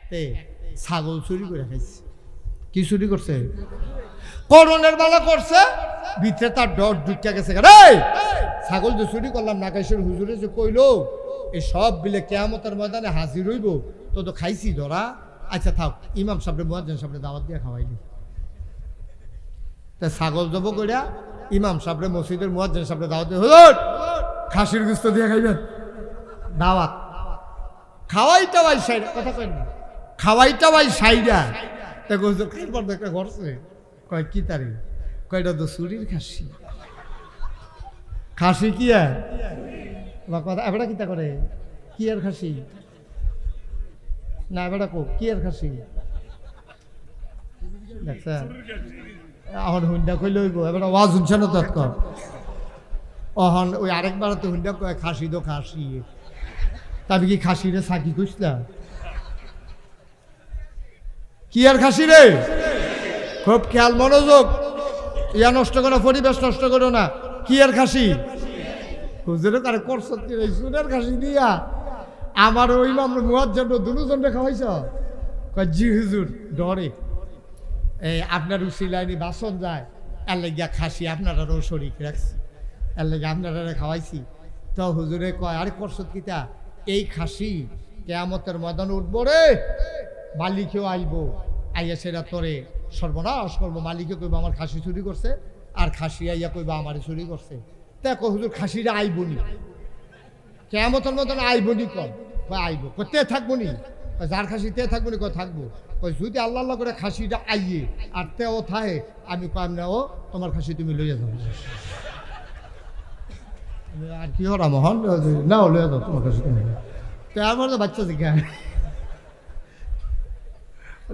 একতে ছাগল চুরি করে খাইছে। কি চুরি করছে? করণের বেলা করছে, ভিতরে তার ডর ঢুকিয়া গেছে। ছাগল যে চুরি করলাম নাকাইশের হুজুরে যে কইলো এই সব বিলে কেয়ামতের ময়দানে হাজির হইব, তো তো খাইছি ধরা। আচ্ছা থাক, ইমাম সাহেব মুয়াজ্জিন সাহেব দাওয়াত দিয়ে খাওয়াইলি। তা ছাগল জব কইরা ইমাম সাহেব মসজিদের মুয়াজ্জিন সাহেব দাওয়াত দিয়ে, হুজুর খাসির গোশত দিয়ে খাইবেন দাওয়াত। খাওয়াইটা ভাই সাইডা, কথা কই না, খাওয়াইটা ভাই সাইডা। তা হুজুর খাইবার একটা ঘরছে, কয় কি তারি? কয়টা তো চুরির খাসি। খাসি কি আর কথা এবারে কিতা করে? কি আর খাসি না এবারে কো কি আর খাসি দেখছেন? এখন হুন্ডা কইলে হইব, এবার ওয়াজ শুনছে না তৎকর। অহন ওই আরেকবার তো হুন্ডা কয় খাসি তো খাসি। তবে কি খাসি রে সাকি কইসলা? কি আর খাসি রে? খুব খেয়াল মনোযোগ, ইয়া নষ্ট করো, পরিবেশ নষ্ট করো না। কি আর খাসি? হুজুরে কারে করছ সুনের খাসি দিয়া আমার ওই আমরা মুয়াজ্জিন দুজনকে খাওয়াইছ? কয় জি হুজুর, ডরে এই আপনার উসিলাইনি বাসন যায়, এর লাগিয়া খাসি আপনারারও শরীক রাখছি, এর লাগে আপনারা খাওয়াইছি। তো হুজুরে কয় আরে করছ কিতা? এই খাসি কেয়ামতের ময়দানে উঠবো রে, মালিকেও আইব, আইয়া সেটা তোরে সর্বনাশ করবো। মালিকে কইব আমার খাসি চুরি করছে, আর খাসি আইয়া কইবা আমারে চুরি করছে। দেখো হুজুর খাসিরা আইবনি, কেয়ামতের মতন আইবনি। কয় আইব, তে থাকবো নি? যার খাসি তে থাকবো নি? কয় থাকবো। কয় যদি আল্লাহ আল্লাহ করে খাসিটা আইয়ে আর তেও থাহে, আমি কম না, ও তোমার খাসি তুমি লইয়া যাও। আর কি হরা মহন না লইয়া যাও তোমার খাসি তুমি। তো আমার তো বাচ্চা শিখা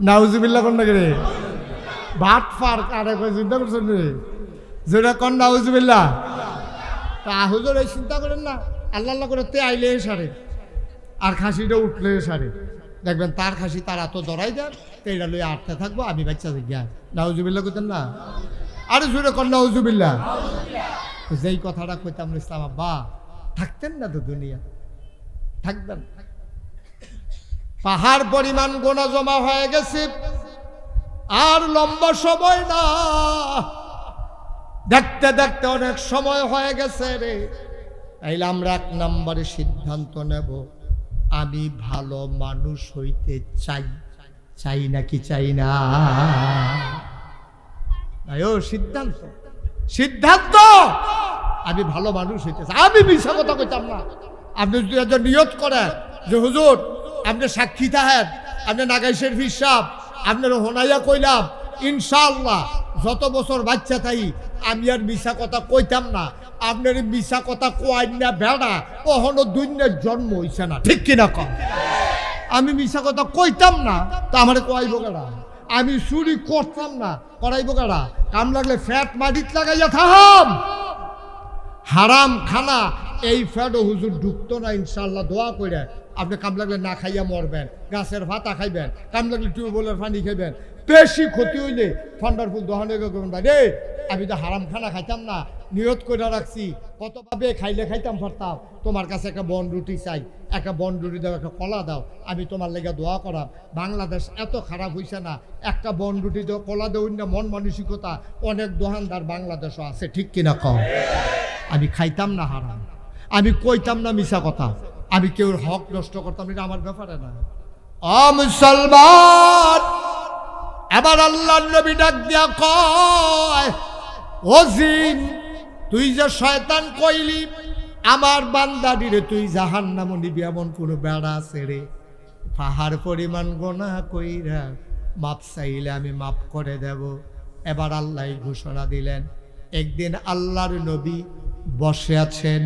নাউজুবিল্লাহ কোন নাকি রে ভাট ফার কারে কয় চিন্তা করছেন রে? যেটা কন নাউজুবিল্লাহ। তা হুজুর এই চিন্তা করেন না, আল্লাহ আল্লাহ করে তে আইলে সারে আর খাসিটা উঠলে সারে, দেখবেন তার খাসি তারা তো ধরাই দেন, তো এটা লইয়া আটতে থাকবো, আমি বাচ্চা শিখা। নাউজুবিল্লাহ কইতেন না? আরে জোরে কন নাউজুবিল্লাহ। যেই কথাটা কইতাম ইসলাম আব্বা, থাকতেন না তো দুনিয়া, থাকবেন। পাহাড় পরিমাণ গোনা জমা হয়ে গেছে, আর লম্বা সময় না, দেখতে দেখতে অনেক সময় হয়ে গেছে রে। তাইলে আমরা 1 নম্বরে সিদ্ধান্ত নেব, আমি ভালো মানুষ হইতে চাই, চাই নাকি চাই না? সিদ্ধান্ত, সিদ্ধান্ত, আমি ভালো মানুষ হইতে চাই। আমি মিছা কথা কইতাম না। আপনি যদি একজন নিয়ত করেন যে হুজুর আপনি সাক্ষী থাকেন, আপনি নাগাইশের হিসাব আপনার হোনাইয়া কইলাম, ইনশাআল্লাহ যত বছর বাচ্চা তাই আমি আর মিছা কথা কইতাম না। আপনার মিছা কথা কোয়াই না বেড়া, কখনো দুনিয়ার জন্ম হইছে না, ঠিক কিনা কম? আমি মিছা কথা কইতাম না, তা আমার কোয়াইব কেডা? আমি চুরি করতাম না, করাইব কেডা? কাম লাগলে ফ্যাট মাটিত লাগাইয়া থাম। হারাম খানা এই ফ্যাটও হুজুর ঢুকতো না ইনশাআল্লাহ, দোয়া করে। আপনি কাম লাগলে না খাইয়া মরবেন, গাছের ভাতা খাইবেন, কাম লাগলে টিউবওয়েলের পানি খাইবেন। বেশি ক্ষতি হইলে ঠান্ডার ফুল দহনে করবেন। ভাই রে, আমি তো হারাম খানা খাইতাম না, নিয়ত করে রাখছি, কতভাবে খাইলে খাইতাম পারতাম। তোমার কাছে একটা বন রুটি চাই, একটা বন রুটি দাও, একটা কলা দাও, আমি তোমার লেগে দোয়া করাম। বাংলাদেশ এত খারাপ হইছে না, একটা বন রুটি দাও, কলা দেও না, মন মানসিকতা অনেক দোকানদার বাংলাদেশও আছে, ঠিক কিনা কম? আমি খাইতাম না হারাম, আমি কইতাম না মিছা কথা, আমি কেউর হক নষ্ট করতাম, এটা আমার ব্যাপারে না। মুসলমান, এবার আল্লাহ নবী ডাক দিয়া কয়, ও জিন, তুই যে শয়তান কইলি আমার বান্দাটিরে তুই জাহান্নামে নিবি, এমন কোন বেড়া আছে রে? পাহাড় পরিমাণ গোনা কইরা মাপ চাইলে আমি মাপ করে দেব। এবার আল্লাহ ঘোষণা দিলেন, একদিন আল্লাহর নবী বসে আছেন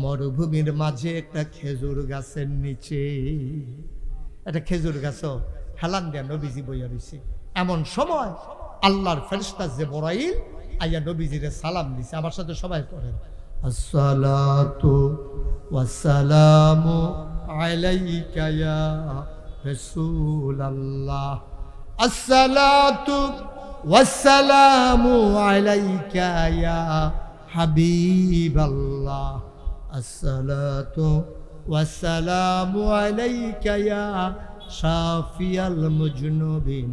মরুভূমির মাঝে একটা খেজুর গাছের নিচে। একটা খেজুর গাছ হেলান দেয়া নবীজি বইয়া রইছে। এমন সময় আল্লাহর ফেরেশতা জিবরাইল আইয়া নবীজিরে সালাম দিছে। আমার সাথে সবাই পড়েন, আসসালাতু ওয়াসসালামু আলাইকা ইয়া রাসূলুল্লাহ, আসসালাতু ওয়াসসালামু আলাইকা ইয়া হাবিবাল্লাহ, আসসালাতু ওয়াসসালামু আলাইকা ইয়া শাফিয়াল মুজনুবিন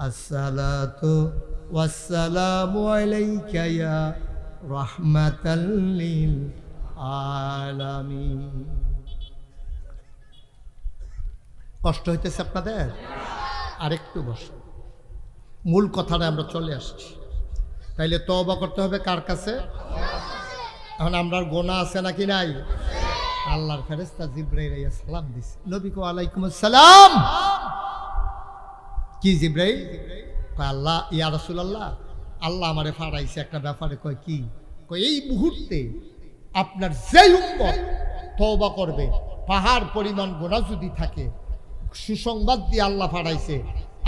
আসসালাতু ওয়াসসালামু আলাইকা ইয়া রাহমাতাল লিল আলামিন। কষ্ট হইতেছে আপনাদের? আরেকটু বসুন, মূল কথাটা আমরা চলে আসছি। তাইলে তওবা করতে হবে কার কাছে? এখন আমরার গোনা আছে নাকি নাই? আল্লাহর ফেরেশতা জিবরাইল আলাইহিস সালাম দিছে নবীকে, ওয়ালাইকুম আসসালাম। কি জিবরাইল? কয় আল্লাহ, ইয়া রাসূলুল্লাহ, আল্লাহ আমারে ফাড়াইছে একটা ব্যাপারে। কয় কি? কয় এই মুহূর্তে আপনার যেই উম্মত তওবা করবে, পাহাড় পরিমাণ গোনা যদি থাকে, সুসংবাদ দিয়ে আল্লাহ ফাড়াইছে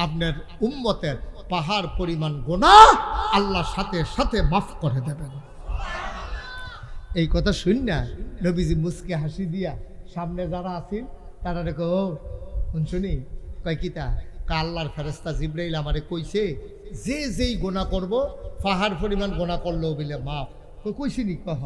আপনার উম্মতের পাহাড় পরিমাণ গোনা আল্লাহ সাথে সাথে মাফ করে দেবেন। এই কথা শুন না নবীজি মুসকে হাসি দিয়া সামনে যারা আছেন তারা দেখো, ও শুনি কয় কিতা? আল্লাহর ফেরেশতা জিবরাইল আমারে কইছে যে যেই গোনা করব পাহাড় পরিমাণ গোনা করলেও বলে মাফ। কইছি নি? কহ।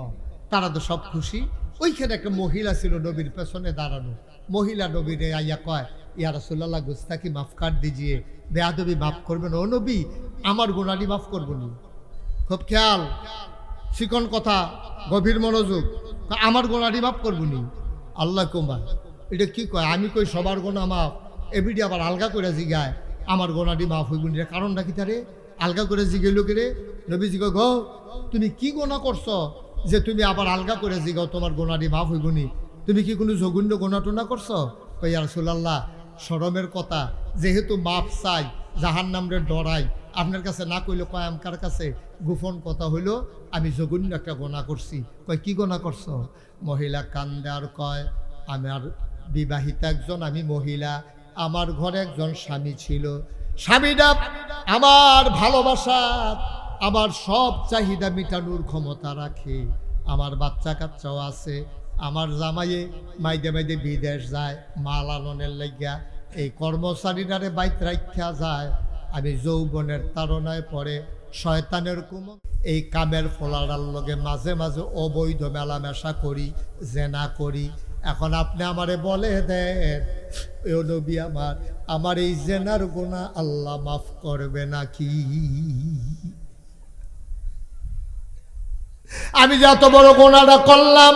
তারা তো সব খুশি। ওইখানে একটা মহিলা ছিল নবীর পেছনে দাঁড়ানো। মহিলা নবীরে আইয়া কয়, ইয়া রাসূলুল্লাহ, গুস্তাকি মাফ কাট দিজিয়ে, বেয়াদবি মাফ করবেন। ও নবী, আমার গুনাহটি মাফ করবনি। খুব খেয়াল, শিকন কথা, গভীর মনোযোগ। আমার গোনাটি মাফ করবনি। আল্লাহ কুমার এটা কি কয়? আমি কই সবার গোনা মাফ, এবিডি আবার আলগা করে জিগায় আমার গোনাটি মাফ হইবনি। কারণটা কি? তারে আলগা করে জিগে লোকেরে। নবীজি কয়, গো তুমি কি গোনা করছো যে তুমি আবার আলগা করে জিগাও তোমার গোনাটি মাফ হইবনি? তুমি কি কোনো জঘন্য গোনা টোনা করছো? কই ইয়া রাসূলুল্লাহ, শরমের কথা, যেহেতু মাফ চাই, জাহান্নামরে ডরাই, আপনার কাছে না কইলে কয় আমকার কাছে গোপন কথা হইল আমি জঘন্য একটা গোনা করছি। কয় কি গোনা করছো? মহিলা কান্দে আর কয়, আমার বিবাহিতা একজন আমি মহিলা, আমার ঘরে একজন স্বামী ছিল। স্বামীটা আমার ভালোবাসা, আমার সব চাহিদা মিটানোর ক্ষমতা রাখে, আমার বাচ্চা কাচ্চাও আছে। আমার জামাইয়ে মাইদে মাইদে বিদেশ যায় মাল আননের লাগিয়া, এই কর্মচারীরারে বাইত রাখা যায়। আমি যৌবনের তাড়নায় পড়ে শয়তানের কুমত এই কামের ফলার লগে মাঝে মাঝে অবৈধ মেলামেশা করি, জেনা করি। এখন আপনি আমারে বলে দেন, ও নবী আমার এই জেনার গুনাহ আল্লাহ মাফ করবে নাকি? আমি যে এত বড় গুনাহটা করলাম,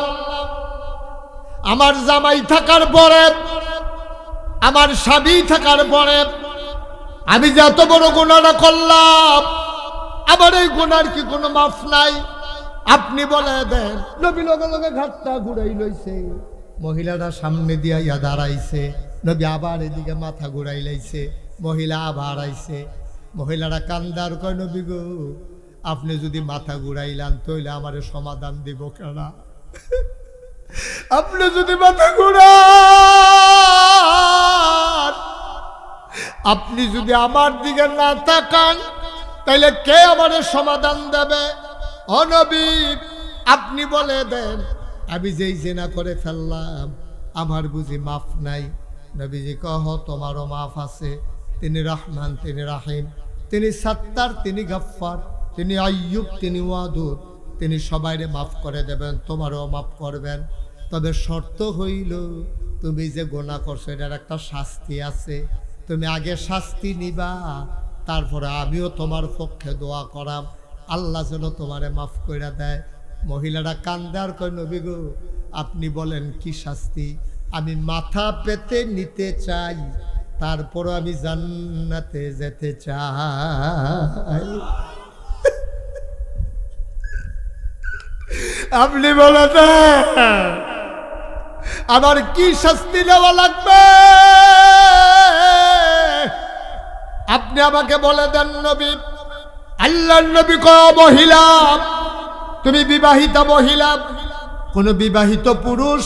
আমার জামাই থাকার পরে, আমার স্বামী থাকার পরে আমি যে এত বড় গুনাহটা করলাম, আমার এই গুনার কি কোনো মাফ নাই? আপনি বলে দেন। নবী লগে লগে ঘাটটা ঘুরাই লইছে। মহিলাটা সামনে দিয়া ইয়া দাঁড়াইছে। নবী আবার এদিকে মাথা ঘুরাই লাইছে। মহিলা আবার আইছে। মহিলাটা কান্দার কয়, নবী গো, আপনি যদি মাথা ঘুরাইলান তইলে আমারে সমাধান দিব কেনা? আপনি যদি মাথা ঘুরান, আপনি যদি আমার দিকে না তাকান, তাইলে কে আমারে সমাধান দেবে? ও নবী, আপনি বলে দেন, আমি যেই জেনা করে ফেললাম আমার বুঝি মাফ নাই? নবীজি কহ, তোমারও মাফ আছে। তিনি রহমান, তিনি রাহিম, তিনি সাত্তার, তিনি গাফফার, তিনি আইয়ুব, তিনি ওয়াদুদ, তিনি সবাইরে মাফ করে দেবেন, তোমারও মাফ করবেন। তবে শর্ত হইল তুমি যে গোনা করছো এটার একটা শাস্তি আছে। তুমি আগে শাস্তি নিবা, তারপরে আমিও তোমার পক্ষে দোয়া করাম আল্লাহ যেন তোমারে মাফ করে দেয়। মহিলারা কান্দে আর কয়, নবী গো, আপনি বলেন কি শাস্তি? আমি মাথা পেতে নিতে চাই, তারপরও আমি জান্নাতে যেতে চাই। আপনি বলে দেন আমার কি শাস্তি দেওয়া লাগবে? আপনি আমাকে বলে দেন নবী। আল্লাহর নবী কয়, মহিলা, তুমি বিবাহিতা মহিলা, কোন বিবাহিত পুরুষ,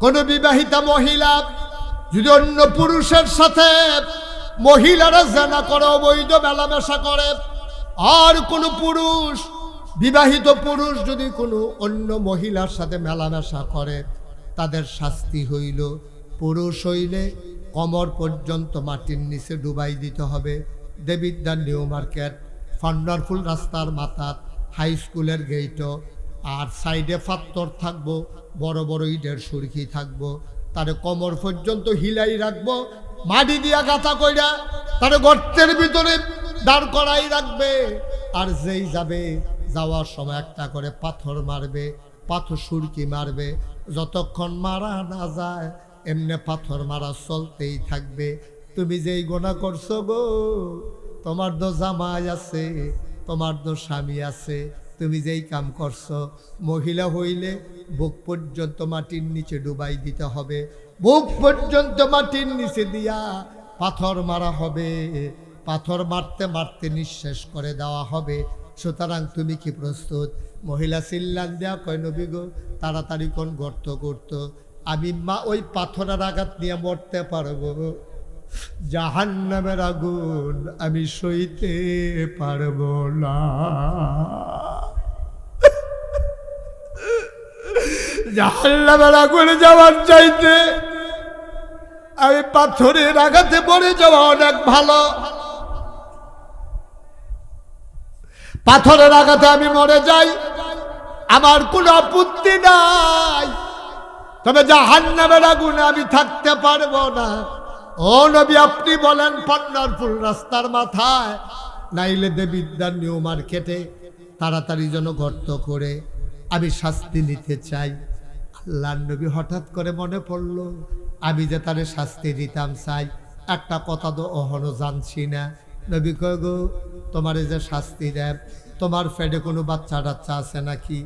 কোন বিবাহিতা মহিলা যদি অন্য পুরুষের সাথে মহিলারা জেনা করে, অবৈধ মেলামেশা করে, আর কোন পুরুষ, বিবাহিত পুরুষ যদি কোনো অন্য মহিলার সাথে মেলামেশা করে, তাদের শাস্তি হইল, পুরুষ হইলে কমর পর্যন্ত মাটির নিচে ডুবাই দিতে হবে। দেবিদ্যার নিউ মার্কেট, ফান্ডারফুল রাস্তার মাথাত, হাই স্কুলের গেইটও, আর সাইডে পাত্তর থাকবো, বড় বড় ইটের সুরকি থাকবো। তারে কোমর পর্যন্ত হিলাই রাখবো, মাটি দিয়া গাঁথা কইরা তারে গর্তের ভিতরে দাঁড় করাই রাখবে। আর যেই যাবে যাওয়ার সময় একটা করে পাথর মারবে, পাথর সুরকি মারবে, যতক্ষণ মারা না যায় এমনি পাথর মারা চলতেই থাকবে। তুমি যেই গোনা করছো গো, তোমার তো জামাই আছে, তোমার তো স্বামী আছে, তুমি যেই কাম করছো, মহিলা হইলে বুক পর্যন্ত মাটির নিচে ডুবাই দিতে হবে, বুক পর্যন্ত মাটির নিচে দিয়া পাথর মারা হবে, পাথর মারতে মারতে নিঃশেষ করে দেওয়া হবে। সুতরাং তুমি কি প্রস্তুত? মহিলা চিল্লান দেয়া কয়, নবী গো তাড়াতাড়ি কোন গর্ত করতো, আমি মা ওই পাথরের আঘাত নিয়ে মরতে পারবো, জাহান্নামের আগুন আমি সইতে পারবো না। জাহান্নামের আগুনে যাওয়ার চাইতে আমি পাথরের আঘাতে পড়ে যাওয়া অনেক ভালো। পাথরের আঘাতে আমি মরে যাই, আমার কোনো আপত্তি নাই, তবে জাহান্নামের আগুনে আমি থাকতে পারবো না। ও নবী, আপনি বলেন পান্নারপুর রাস্তার মাথায় নাইলে দেবিদ্যার নিউ মার্কেটে তাড়াতাড়ি যেন গর্ত করে আমি শাস্তি নিতে চাই। আল্লাহর নবী হঠাৎ করে মনে পড়ল, আমি যে তারে শাস্তি দিতাম চাই, একটা কথা তো অহনো জানছি না। নবী কয়, গো তোমার যে শাস্তি দেব, তোমার পেটে কোনো বাচ্চা টাচ্চা আছে নাকি?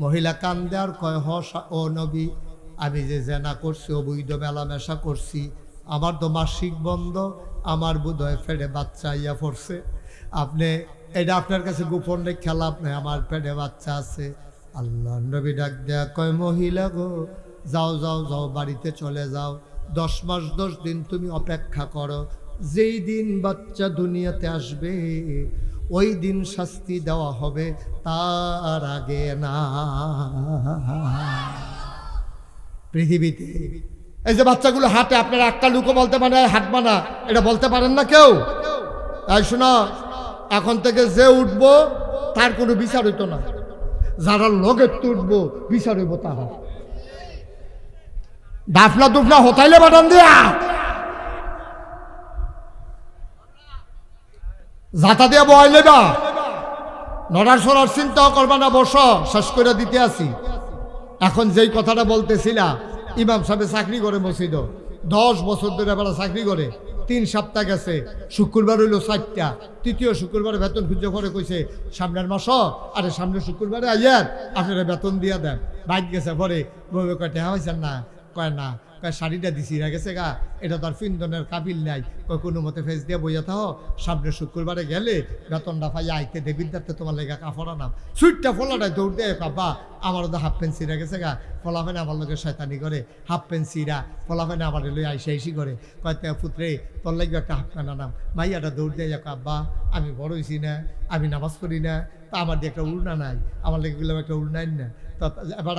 মহিলা কান্দে আর কয়, ও নবী, আমি যে জেনা করছি, অবৈধ মেলামেশা করছি, আমার তো মাসিক বন্ধ, আমার বোধহয় পেটে বাচ্চা ইয়া পড়ছে, আপনি এটা আপনার কাছে গোপন রেখে লাভ নেই, আমার পেটে বাচ্চা আছে। আল্লাহ নবী ডাক দেয়া কয়, মহিলা গো যাও যাও যাও, বাড়িতে চলে যাও, 10 মাস 10 দিন তুমি অপেক্ষা করো, যেই দিন বাচ্চা দুনিয়াতে আসবে ওই দিন শাস্তি দেওয়া হবে, তার আগে না। পৃথিবীতে এই যে বাচ্চাগুলো হাঁটে, আপনারা একটা লুকো বলতে পারে হাঁটবা না, এটা বলতে পারেন না কেউ? তাই শোনো, এখন থেকে যে উঠবো তার কোনো বিচার হইতো না, যারা লগে তুটবো বিচার হইব তারা। ডাফনা দুফনা হতাইলে বাটান দিয়া যাতা দিয়া বয়াইলে বা নড়ার সরার চিন্তাও করবা না, বসো, শেষ করে দিতে আসি। এখন যেই কথাটা বলতেছিলা, ইমাম সাহেব চাকরি করে মসজিদ, 10 বছর ধরে এবার চাকরি করে, 3 সপ্তাহ গেছে, শুক্রবার হইল 4টা, তৃতীয় শুক্রবারে বেতন খুঁজে পরে কইছে সামনের মাস, আরে সামনের শুক্রবারে আইয়ার আপনারা বেতন দিয়া দেন। বাইক গেছে পরে বউকে কয়, টেহা হয়েছেন না? কয় না। কয় শাড়িটা দিছি গেছে গা, এটা তার পিন্দনের কাবিল নাই, কয় কোনো মতে ফেস দিয়ে বইয়া থাও, সামনের শুক্রবারে গেলে বেতনটা পাইয়া আইতে দেবিদ্যার্থে তোমার লেগা কাপড় নাম সুইটটা ফলাটাই দৌড় দেয়, কাবা আমারও তো হাফ প্যান্ট সিরা গেছে গা, ফলাফেনে আমার লোকের শয়তানি করে, হাফ প্যান্ট সিরা ফলাফেনে আমার লই আইসি করে, কয় তে পুত্রে তোর লাগবে একটা হাফ প্যান্ট আনাম। মাইয়াটা দৌড় দেয়, আব্বা আমি বড় হইছি না, আমি নামাজ পড়ি না, তা আমার দিয়ে একটা উড়না নাই, আমার লেগে গেলাম একটা উড়নাই না। তো এবার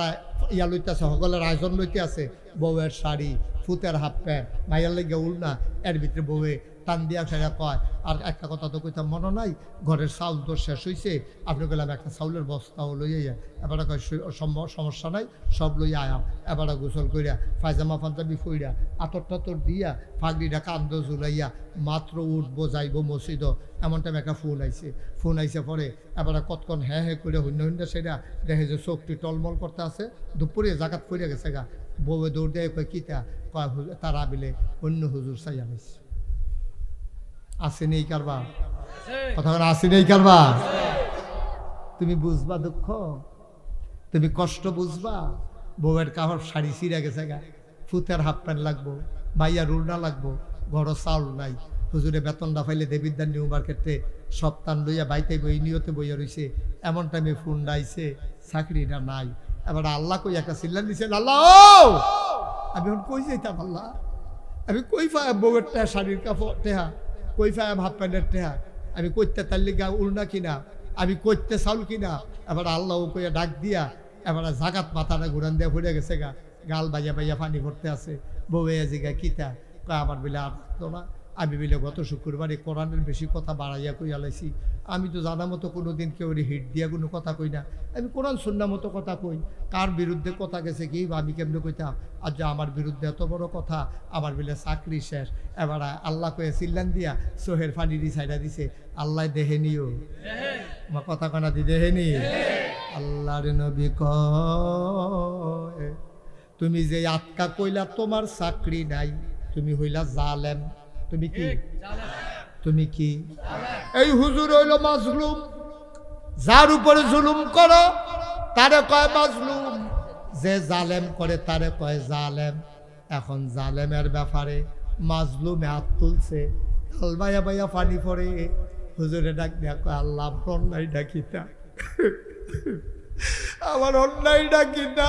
ইয়া লইতে আছে, সকলের আয়োজন লইতে আছে, বউয়ের শাড়ি, ফুতের হাফ প্যান্ট, মাইয়ার লেগে উড়না, এর ভিতরে বউয়ে টান দিয়া সেটা কয়, আর একটা কথা তো কইতাম মনে নাই, ঘরের চাউল তো শেষ হয়েছে, আপনি গেলাম একটা চাউলের বস্তাও লইয়া, এবার কয় সমস্যা নাই, সব লইয়া আয়াম। এবার গোসল কইরা পায়জামা পাঞ্জাবি ফইরা আতর টাতর দিয়া ফাগড়িটা কান্দ ঝুলাইয়া মাত্র উঠবো যাইবো মসজিদ, এমন টাইম একটা ফোন আইছে পরে এবার কতক্ষণ হ্যাঁ হ্যাঁ করে হইন্য সেটা দেখে যে চোখটি টলমল করতে আছে, দুপুরে জাগাত পড়ে গেছে গা, বউয়ে দৌড় দেয়, কয় কিতা? কয় তারা বিলে অন্য হুজুর চাই আনিস। আসেনি এই কারবার, কথা বলে আসেনি এই কারবার। তুমি বুঝবা দুঃখ, তুমি কষ্ট বুঝবা। বউয়ের কাপড় শাড়ি ছিঁড়ে গেছে গা, ফুতের হাফ প্যান্ট লাগবো, মাইয়া রুলনা লাগবো, ঘরও চাউল নাই, হুজুরে বেতনটা পাইলে দেবিদ্যার নিউ মার্কেটে সপ্তাহ লইয়া বাইতে বই নিয়তে বইয়া রইছে, এমন টাইমে ফোন ডাইছে চাকরিটা নাই। এবার আল্লাহ কই একটা চিল্লান দিচ্ছেন, আল্লাহ আমি এখন কই যাইতাম, আল্লাহ আমি কই পাই বউয়ের টেহা, শাড়ির কাপড় টেহা, কই পাই হাফ প্যান্টের টেহা, আমি করতে তার লিগা উড়না কিনা, আমি করতে চাউল কিনা। এবার আল্লাহ ও কইয়া ডাক দিয়া এবার জাগাত মাথাটা ঘুরান দিয়া পড়ে গেছে গা, গাল বাইয়া বাইয়া পানি ভরতে আছে। বউয়ে জিগা কিতা? কয় আমার বিলে আর তো না, আমি বলে গত শুক্রবারে কোরআনের বেশি কথা বাড়াইয়া কইয়া লাইছি। আমি তো জানা মতো কোনো দিন কেউ হিট দিয়া কোনো কথা কই না, আমি কোরআন সুন্নাহ মতো কথা কই। কার বিরুদ্ধে কথা গেছে কি আমি কেমনে কইতাম? আর যে আমার বিরুদ্ধে এত বড় কথা, আমার বলে চাকরি শেষ। এবার আল্লাহ কয়ে চিল্লান দিয়া সোহের ফানিরি সাইডা দিছে, আল্লাহ দেহে নিও আমার কথা কানা দি দেহে নি। আল্লাহর নবী কয় তুমি যে আটকা কইলা তোমার চাকরি নাই, তুমি হইলা জালেম। তুমি কি? তুমি কি? এই হুজুর হইল মাজলুম, যার উপরে জুলুম করো তারে কয় মাজলুম, যে জালেম করে তারে কয় জালেম। এখন জালেমের ব্যাপারে মাজলুমে হাত তুলছে, বাইয়া বাইয়া পানি পড়ে। হুজুরে ডাক দিয়া কয় আল্লাহ অন্যায় ডাকিতা, আমার অন্যায় ডাকিতা।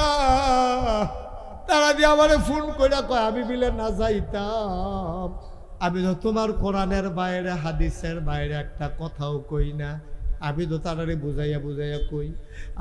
তারা দিয়ে আমারে ফোন করে কয় আমি বিলে না যাইতাম, আমি তো তোমার কোরআনের বাইরে হাদিসের বাইরে একটা কথাও কই না। আমি তো তারারে বুঝাইয়া বুঝাইয়া কই।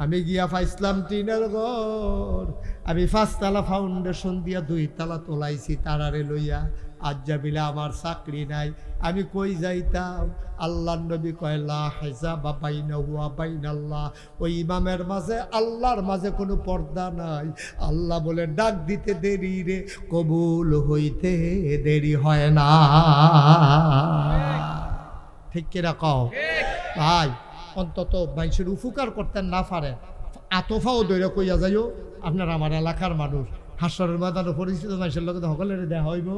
আমি গিয়া পাইছিলাম টিনের ঘর, আমি 5 তলা ফাউন্ডেশন দিয়া 2 তলা তোলাইছি তারারে লইয়া। আজ যাবিলে আমার চাকরি নাই, আমি কই যাইতাম? আল্লাহর নবী কয় লা হিজাবা বাইনাহু ওয়া বাইনাল্লাহ, ওই ইমামের মাঝে আল্লাহর মাঝে কোনো পর্দা নাই। আল্লাহ বলে ডাক দিতে দেরি রে, কবুল হইতে দেরি হয় না। ঠিক কিনা কও ভাই? অন্তত মানুষের উপকার করতে না পারে আতফাও দৈরা কইয়া যাইও আপনার আমার এলাকার মানুষ। হাসরের ময়দানে পরিচিত মানুষের লোক সকলের দেখা হইব।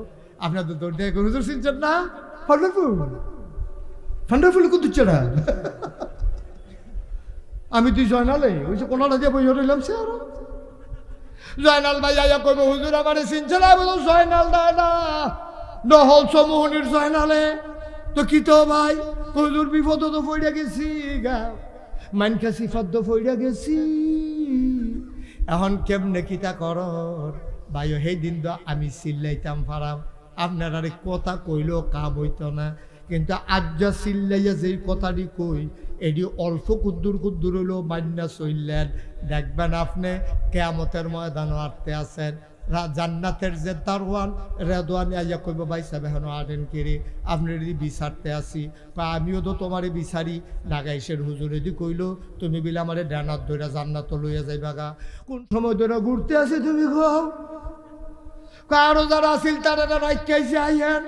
আপনার তো দৌড় দিয়ে হুজুর চিনছেন না? ফান্ডারফুল কুদুচ্ছে না। আমি তুই জয়নালে ওই যে কোনাটা দিয়ে বই রইলাম সে আর জয়নাল ভাই আইয়া কইব হুজুর আমারে চিনছে না? বলো জয়নাল দেয় না, নহল সমূহনির জয়নালে। তো কি তো ভাই হুজুর বিপদ তো পড়িয়া গেছি গা, মানকা সিফাত তো পড়িয়া গেছি, এখন কেমনে কিতা কর ভাই? সেই দিন তো আমি চিল্লাইতাম পারাম, আপনার আরে কথা কইলেও কাম হইতো না। কিন্তু আজ যা চিল্লাইয়া যেই কথাটি কই এটি অল্প কুদ্দুর কুদ্দুর হইলেও মান্না চললেন, দেখবেন আপনি কেয়ামতের ময়দানও আটতে আছেন। জান্নাতের যে দারওয়ান রেদওয়ান আইয়া কইব ভাই সাহেব এখন আনেন কেড়ে আপনি যদি বিচারতে আসি, আমিও তো তোমারে বিচারি। নাগাইশের হুজুরে দি কইল তুমি বিলে আমারে ডানার ধরে জান্নাত লইয়া যাইবা গা। কোন সময় ধরে ঘুরতে আসি তুমি গো? কারো যারা আসিল তারা রাইখাইছে আইয়েন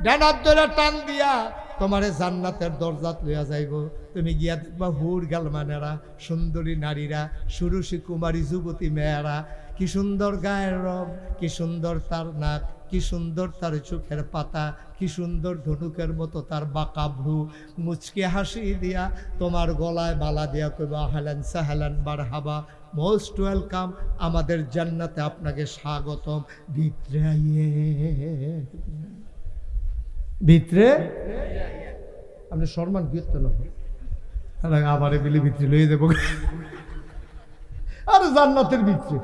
ডানার ধরে টান দিয়া তোমারে জান্নাতের দরজাত লইয়া যাইব। তুমি গিয়া দেখবা হুর গালমানেরা, সুন্দরী নারীরা, সুরুষী কুমারী যুবতী মেয়েরা, কি সুন্দর গায়ের রং, কি সুন্দর তার নাক, কি সুন্দর তার চোখের পাতা, কি সুন্দর ধনুকের মতো তার বাঁকা ভ্রু, মুচকে হাসি দিয়া তোমার গলায় মালা দিয়া কইবা আহলান সাহলান মারহাবা, মোস্ট ওয়েলকাম, আমাদের জান্নাতে আপনাকে স্বাগতম, ভিতরে আইয়ে। ভিতরে আপনি সম্মান কীর্তন আবার বিলি ভিতরে লইয়ে দেবো। আরে জান্নাতের ভিতরে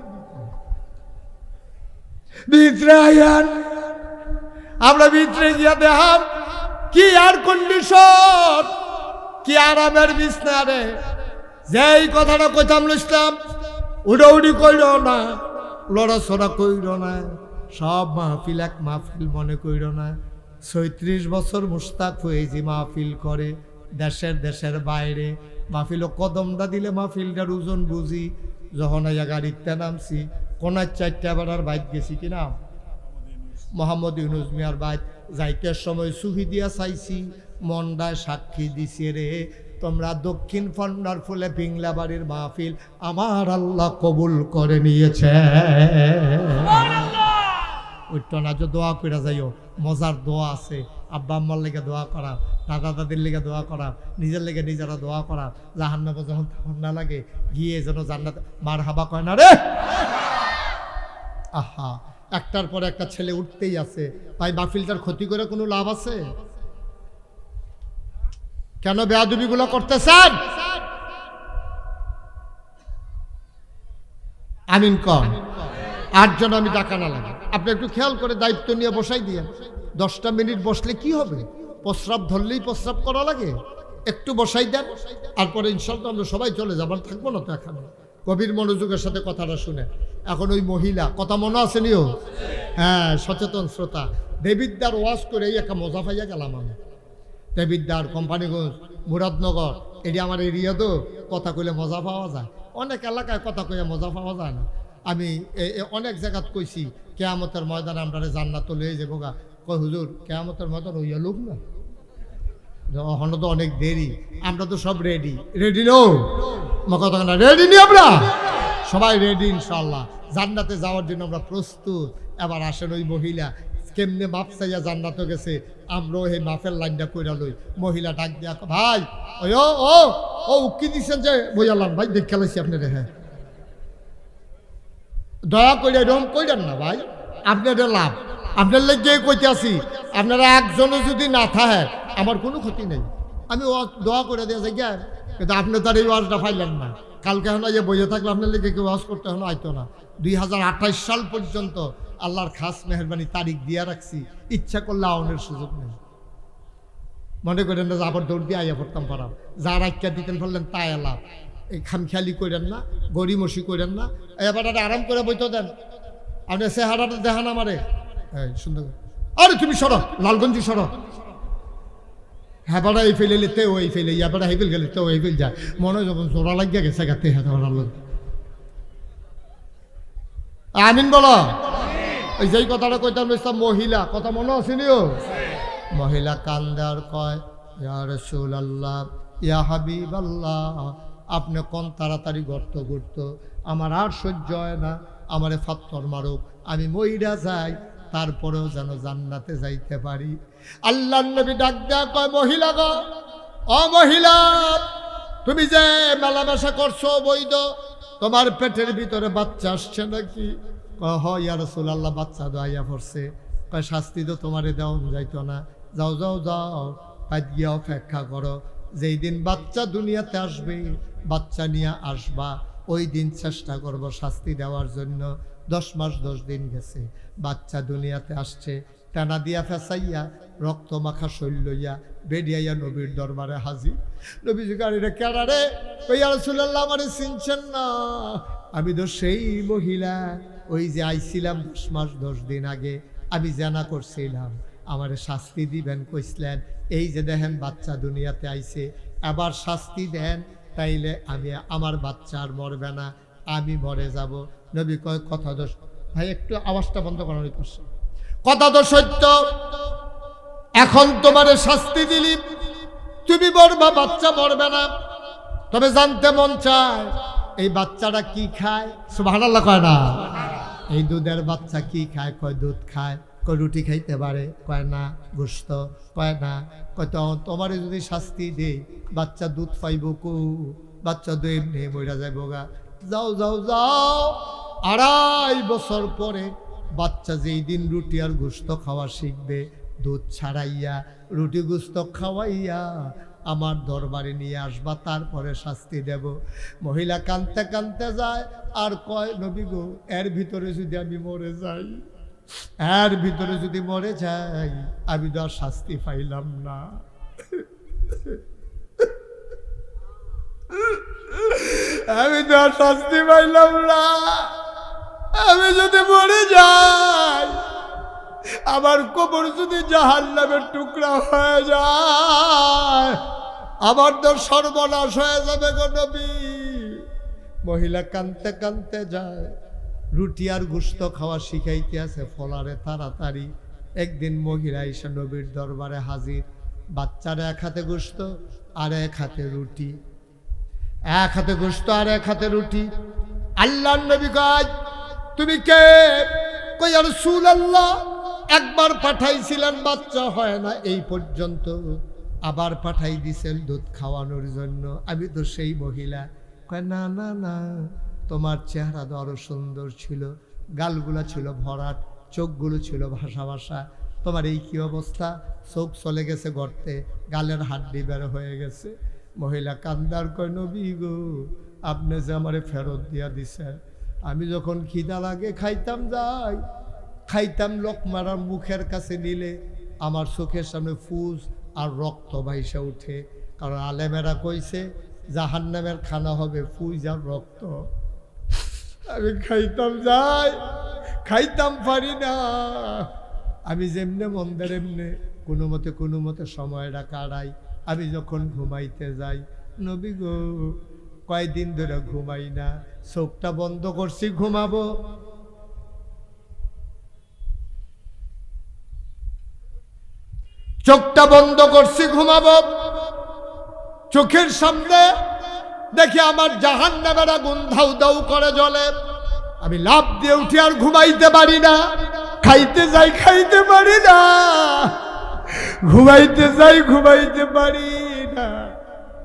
ভিতরে আইয়ান, আমরা ভিতরে গিয়া দেখাম কি এয়ার কন্ডিশন, কি আরামের বিছনা রে। যেই কথাটা কইতাম লইছিলাম উড়াউড়ি কইল না, লড়াছড়া কইল না, সব মাহফিল এক মাহফিল মনে কইল না। 36 বছর মুস্তাক হয়েছি মাহফিল করে দেশের বাইরে। মাহফিলও কদমটা দিলে মাহফিলটার ওজন বুঝি। যখন আইয়া গাড়িতে নামছি কোনার 4টা বেড়ার বাইক গেছি কিনা মোহাম্মদ ইউনুস মিয়ার বাইক যাইতে সময় সুহি দিয়া চাইছি, মন্ডায় সাক্ষী দিছে রে তোমরা দক্ষিণ ফন্ডার ফুলে পিংলা বাড়ির মাহফিল আমার আল্লাহ কবুল করে নিয়েছে। ওইটা না যে দোয়া করে যাইও, মজার দোয়া আছে। আব্বা আম্মার লেগে দোয়া করা, দাদা দাদির লেগে দোয়া করা, নিজের লেগে নিজেরা দোয়া করা, জাহান্নামে যখন ঠান্ডা লাগে গিয়ে যেন জান্নাত মার হাবা কয় না রে। আহা, একটার পর একটা ছেলে উঠতেই আছে। তাই মাহফিলটার ক্ষতি করে কোনো লাভ আছে? কেন বেয়াদবিগুলো করতেছেন? আমিন কম 8 জন আমি ডাকা না লাগে। আপনি একটু খেয়াল করে দায়িত্ব নিয়ে বসাই দিয়ে 10টা মিনিট বসলে কি হবে? প্রস্রাব ধরলেই প্রস্রাব করা লাগে, একটু বসাই দেন। তারপরে ইনশাল্লাহ আমরা সবাই চলে যাবার, থাকবো না তো এখানে। গভীর মনোযোগের সাথে কথাটা শুনে। এখন ওই মহিলা কথা মনে আছে নিও? হ্যাঁ, সচেতন শ্রোতা দেবিদ্দার ওয়াজ করে এই একটা মজা পাইয়া গেলাম আমি। দেবিদ্দার, কোম্পানিগঞ্জ, মুরাদনগর, এটি আমার এরিয়া তো, কথা কইলে মজা পাওয়া যায়। অনেক এলাকায় কথা কইয়া মজা পাওয়া যায় না। আমি অনেক জায়গাত কইছি কেয়ামতের ময়দানে আমরা জান্নাত লয়ে যাবো গা। কয় হুজুর কেয়ামতের ময়দান হইয়া লোক না, হন তো অনেক দেরি, আমরা তো সব রেডি। রেডি নো কথা না, রেডি নি আমরা সবাই রেডি ইনশাল্লাহ। জান্নাতে যাওয়ার জন্য আমরা প্রস্তুত। এবার আসেন ওই মহিলা কেমনে মাপ চাইয়া জান্নাতে গেছে, আমরাও এই মাফের লাইনটা কইরা লই। মহিলা ডাক দিয়া ভাই ও ও ও উকি দিচ্ছেন যে বইয়ালাম ভাই দেখে লাইছি আপনারে। হ্যাঁ দয়া করে এরকম কইরেন না ভাই, আপনাদের লাভ, আপনার লেগে কইতে আসি। আপনারা একজনও যদি না থাকে আমার কোনো ক্ষতি নেই, আমি দোয়া করে দিয়ে যাই জ্ঞান। কিন্তু আপনি তার এই ওয়াজটা পাইলেন না। কালকে এখন যে বইয়ে থাকলে আপনার লেগে কেউ ওয়াজ করতে এখন আইতো না। 2028 সাল পর্যন্ত আল্লাহর খাস মেহরবানি তারিখ দিয়া রাখছি, ইচ্ছা করলে আউনের সুযোগ নেই। মনে করেন না যে আবার দৌড় দিয়ে আইয়া পড়তাম পারাম, যার আজ্ঞা দিতেন ফেললেন তাই লাভ। এই খামখেয়ালি করেন না, গড়িমসি করেন না। এবার আরাম করে বইতে দেন। আপনি চেহারাটা দেখান আমারে সুন্দর। আরে তুমি সরো, লালগঞ্জি সরো। হ্যাঁ বাড়া এই ফেলে তেও এই ফেলে, ইয়া বাড়া হেফেল গেলে তেও এই ফেল যায়। মনে যখন জোড়া লাগিয়া গেছে গাতে হ্যাঁ আমিন বলো। ওই যেই কথাটা কইতাম ইসলাম মহিলা কথা মনে আসেনিও। মহিলা কান্দার কয় ইয়া রাসূলুল্লাহ ইয়া হাবিবাল্লাহ, আপনি কোন তাড়াতাড়ি গর্ত করত, আমার আর সহ্য হয় না, আমারে ফাত্তর মারুক, আমি মইরা যাই, তারপরেও যেন জান্নাতে যাইতে পারি। আল্লাহর নবী ডাক দেয়া কয় মহিলা গো, ও মহিলা, তুমি যে মেলামেশা করছো বৈধ, তোমার পেটের ভিতরে বাচ্চা আসছে নাকি? কয় হ ইয়া রাসূলুল্লাহ, বাচ্চা দোয়াইয়া পড়ছে। কয় শাস্তি তো তোমারে দেওয়া যাইতো না, যাও যাও যাও, পাইত গিয়া অপেক্ষা করো, যেই দিন বাচ্চা দুনিয়াতে আসবে, বাচ্চা নিয়ে আসবা, ওই দিন চেষ্টা করব শাস্তি দেওয়ার জন্য। 10 মাস 10 দিন গেছে, বাচ্চা দুনিয়াতে আসছে, টানা দিয়া ফেসাইয়া রক্ত মাখা শৈল লইয়া বেরিয়াইয়া নবীর দরবারে হাজির। নবীজি গাড়িরে কেডা রে? ইয়া রাসূলুল্লাহ, আমারে চিনছেন না? আমি তো সেই মহিলা, ওই যে আইছিলাম 10 মাস 10 দিন আগে, আমি জানা করছিলাম, আমারে শাস্তি দিবেন কইছিলেন। এই যে দেখেন বাচ্চা দুনিয়াতে আইছে, আবার শাস্তি দেন, তাইলে আমি আমার বাচ্চা আর মরবে না, আমি মরে যাব। নবী কয় কথা দোষ। ভাই একটু আওয়াজটা বন্ধ করার পাশে, কথা তো সত্য, এখন তোমারে শাস্তি দিলি, তুমি মরবা, বাচ্চা মরবে না। তবে জানতে মন চায় এই বাচ্চাটা কি খায়? সুবহানাল্লাহ কয় না? এই দুধের বাচ্চা কি খায়? কয় দুধ খায়। কয় রুটি খাইতে পারে? কয় না। গোশত? কয় না। কয় তো তোমারে যদি শাস্তি দেই, বাচ্চা দুধ পাইব কু? বাচ্চা তো এমনি মইরা যাইব গা। যাও যাও যাও, 2.5 বছর পরে বাচ্চা যেই দিন রুটি আর গোশত খাওয়া শিখবে, দুধ ছাড়াইয়া রুটি গোশত খাওয়াইয়া আমার দরবারে নিয়ে আসবা, তারপরে শাস্তি দেব। মহিলা কাঁদতে কাঁদতে যায় আর কয় নবী গো, এর ভিতরে যদি আমি মরে যাই, এর ভিতরে যদি মরে যাই, আমি তো আর শাস্তি পাইলাম না। আমি তো আর শাস্তি পাইলাম না। আমি যদি মরে যাই, আমার কবর যদি জাহান্নামের টুকরা হয়ে যায়, আমার তো সর্বনাশ হয়ে যাবে গো নবী। মহিলা কাঁদতে কাঁদতে যায়, রুটি আর গোশত খাওয়া শিখাইতে আছে ফলারে তাড়াতাড়ি। একদিন মহিলা এসে নবীর দরবারে হাজির, বাচ্চার এক হাতে গোশত আর এক হাতে রুটি, এক হাতে গোশত আর এক হাতে রুটি। আল্লাহর নবী কয় তুমি কে? কই ইয়া রাসূলুল্লাহ, একবার পাঠাইছিলেন বাচ্চা হয় না এই পর্যন্ত, আবার পাঠাই দিছেন দুধ খাওয়ানোর জন্য, আমি তো সেই মহিলা। কয় না না না, তোমার চেহারা তো আরো সুন্দর ছিল, গালগুলা ছিল ভরাট, চোখগুলো ছিল ভাসা ভাসা, তোমার এই কি অবস্থা? চোখ চলে গেছে গর্তে, গালের হাড্ডি বের হয়ে গেছে। মহিলা কান্দার কয় নবী গো, আপনি যে আমারে ফেরত দিয়া দিছেন, আমি যখন খিদা লাগে খাইতাম যাই, খাইতাম লোকমারা মুখের কাছে নিলে আমার চোখের সামনে ফুজ আর রক্ত ভাইসা উঠে। কারণ আলেমেরা কইছে জাহান্নামের খানা হবে ফুজ আর রক্ত। আমি খাইতাম যাই, খাইতাম পারি না, আমি যেমনে মন্দের এমনে কোনো মতে সময়টা কাটাই। আমি যখন ঘুমাইতে যাই, নবী গো কয়দিন ধরে ঘুমাই না, চোখটা বন্ধ করছি ঘুমাবো, চোখটা বন্ধ করছি ঘুমাবো, চোখের সামনে দেখি আমার জাহান্নামের আগুন ধাউ ধাউ করে জ্বলে। আমি লাফ দিয়ে উঠি আর ঘুমাইতে পারি না, খাইতে যাই খাইতে পারি না, ঘুমাইতে যাই ঘুমাইতে পারি না।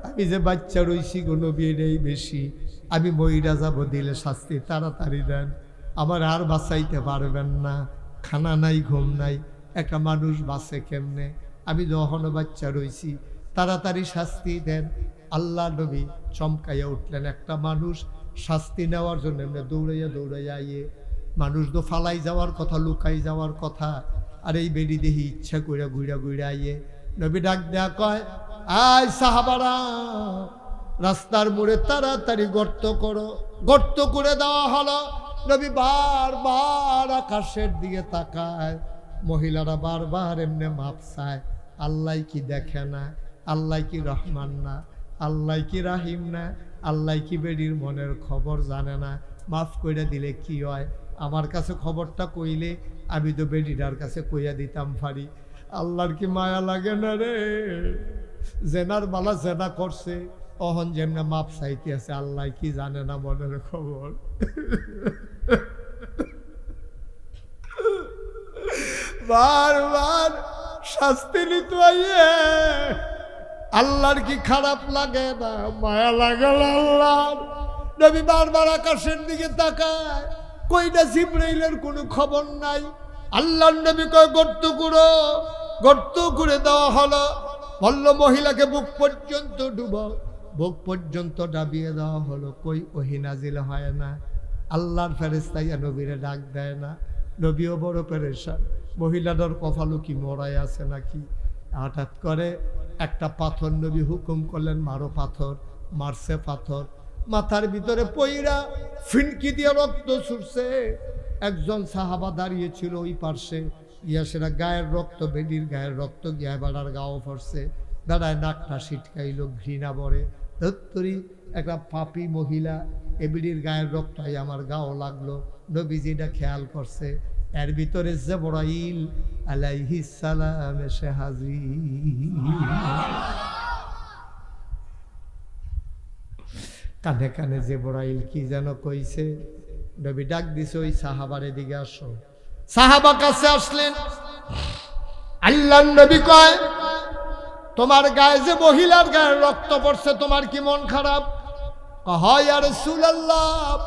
আমি যে বাচ্চা রইছি কোনো বিয়ে নেই বেশি, আমি মইরা যাব, দিলে শাস্তি তাড়াতাড়ি দেন, আমার আর বাঁচাইতে পারবেন না। খানা নাই ঘুম নাই, একটা মানুষ বাঁচে কেমনে? আমি যখন বাচ্চা রইছি, তাড়াতাড়ি শাস্তি দেন। আল্লাহ নবী চমকাইয়া উঠলেন। একটা মানুষ শাস্তি নেওয়ার জন্য এমনি দৌড়াইয়া দৌড়াইয়া আইয়ে, মানুষ তো ফালাই যাওয়ার কথা, লুকাই যাওয়ার কথা, আর এই বেড়ি দেহি ইচ্ছা কইরা ঘুরা ঘুরা আইয়ে। নবী ডাক দেয়া কয়, আয় সাহাবারা, রাস্তার মোড়ে তাড়াতাড়ি গর্ত করো। গর্ত করে দেওয়া হলো। নবী বারবার আকাশের দিকে তাকায়, মহিলারা বারবার এমনি মাপ চায়। আল্লাহ কি দেখে না? আল্লাহ কি রহমান না? আল্লাহ কি রাহিম না? আল্লাহ কি বেডির মনের খবর জানে না? মাফ কইরা দিলে কি হয়? আমার কাছে খবরটা কইলে আমি তো বেডিটার কাছে কইয়া দিতাম পারি। আল্লাহর কি মায়া লাগে না রে? জেনার বালা জেনা করছে, অহন যেমনে মাপ চাইতে আছে, আল্লাহ কি জানে না মনের খবর? বারবার শাস্তি নিতে আইয়ে আল্লাহর কি খারাপ লাগে না? মায়া লাগে আল্লাহর। নবী বারবার আকাশের দিকে তাকায়, কইটা জিবরাইলের কোনো খবর নাই। আল্লাহর নবী কয় গর্ত করো। গর্ত করে দেওয়া হলো। বলল মহিলাকে বুক পর্যন্ত ডুবো। বুক পর্যন্ত ডাবিয়ে দেওয়া হলো। কই ওহী নাজিল হয় না। আল্লাহর ফেরেশতা নবীরে ডাক দেয় না। নবীও বড় পেরেশান, মহিলাটার কপালও কি মরাই আছে নাকি? হঠাৎ করে একটা পাথর নবী হুকুম করলেন, মারো পাথর। মারছে পাথর, মাথার ভিতরে পইরা ফিনকি দিয়ে রক্ত ছুটছে। একজন সাহাবা দাঁড়িয়েছিল ওই পার্শ্বে, গিয়া সেটা গায়ের রক্ত, বেডির গায়ের রক্ত গিয়া বেড়ার গাও পড়ছে। বেড়ায় নাকটা ছিটকাইল, ঘৃণা বরে, ধত্তরি একটা পাপী মহিলা, এবিডির গায়ের রক্তই আমার গাও লাগলো। নবীজিটা খেয়াল করছে। এর ভিতরে জিবরাইল আলাইহিস সালাম এসে হাজির। কানে কানে জিবরাইল কি যেন কইছে। নবী ডাক দিছে, ওই সাহাবার এদিকে আসো। সাহাবা কাছে আসলেন। আল্লাহর নবী কয়, তোমার গায়ে যে মহিলার গায়ে রক্ত পড়ছে, তোমার কি মন খারাপ? হয় ইয়া রাসূলুল্লাহ,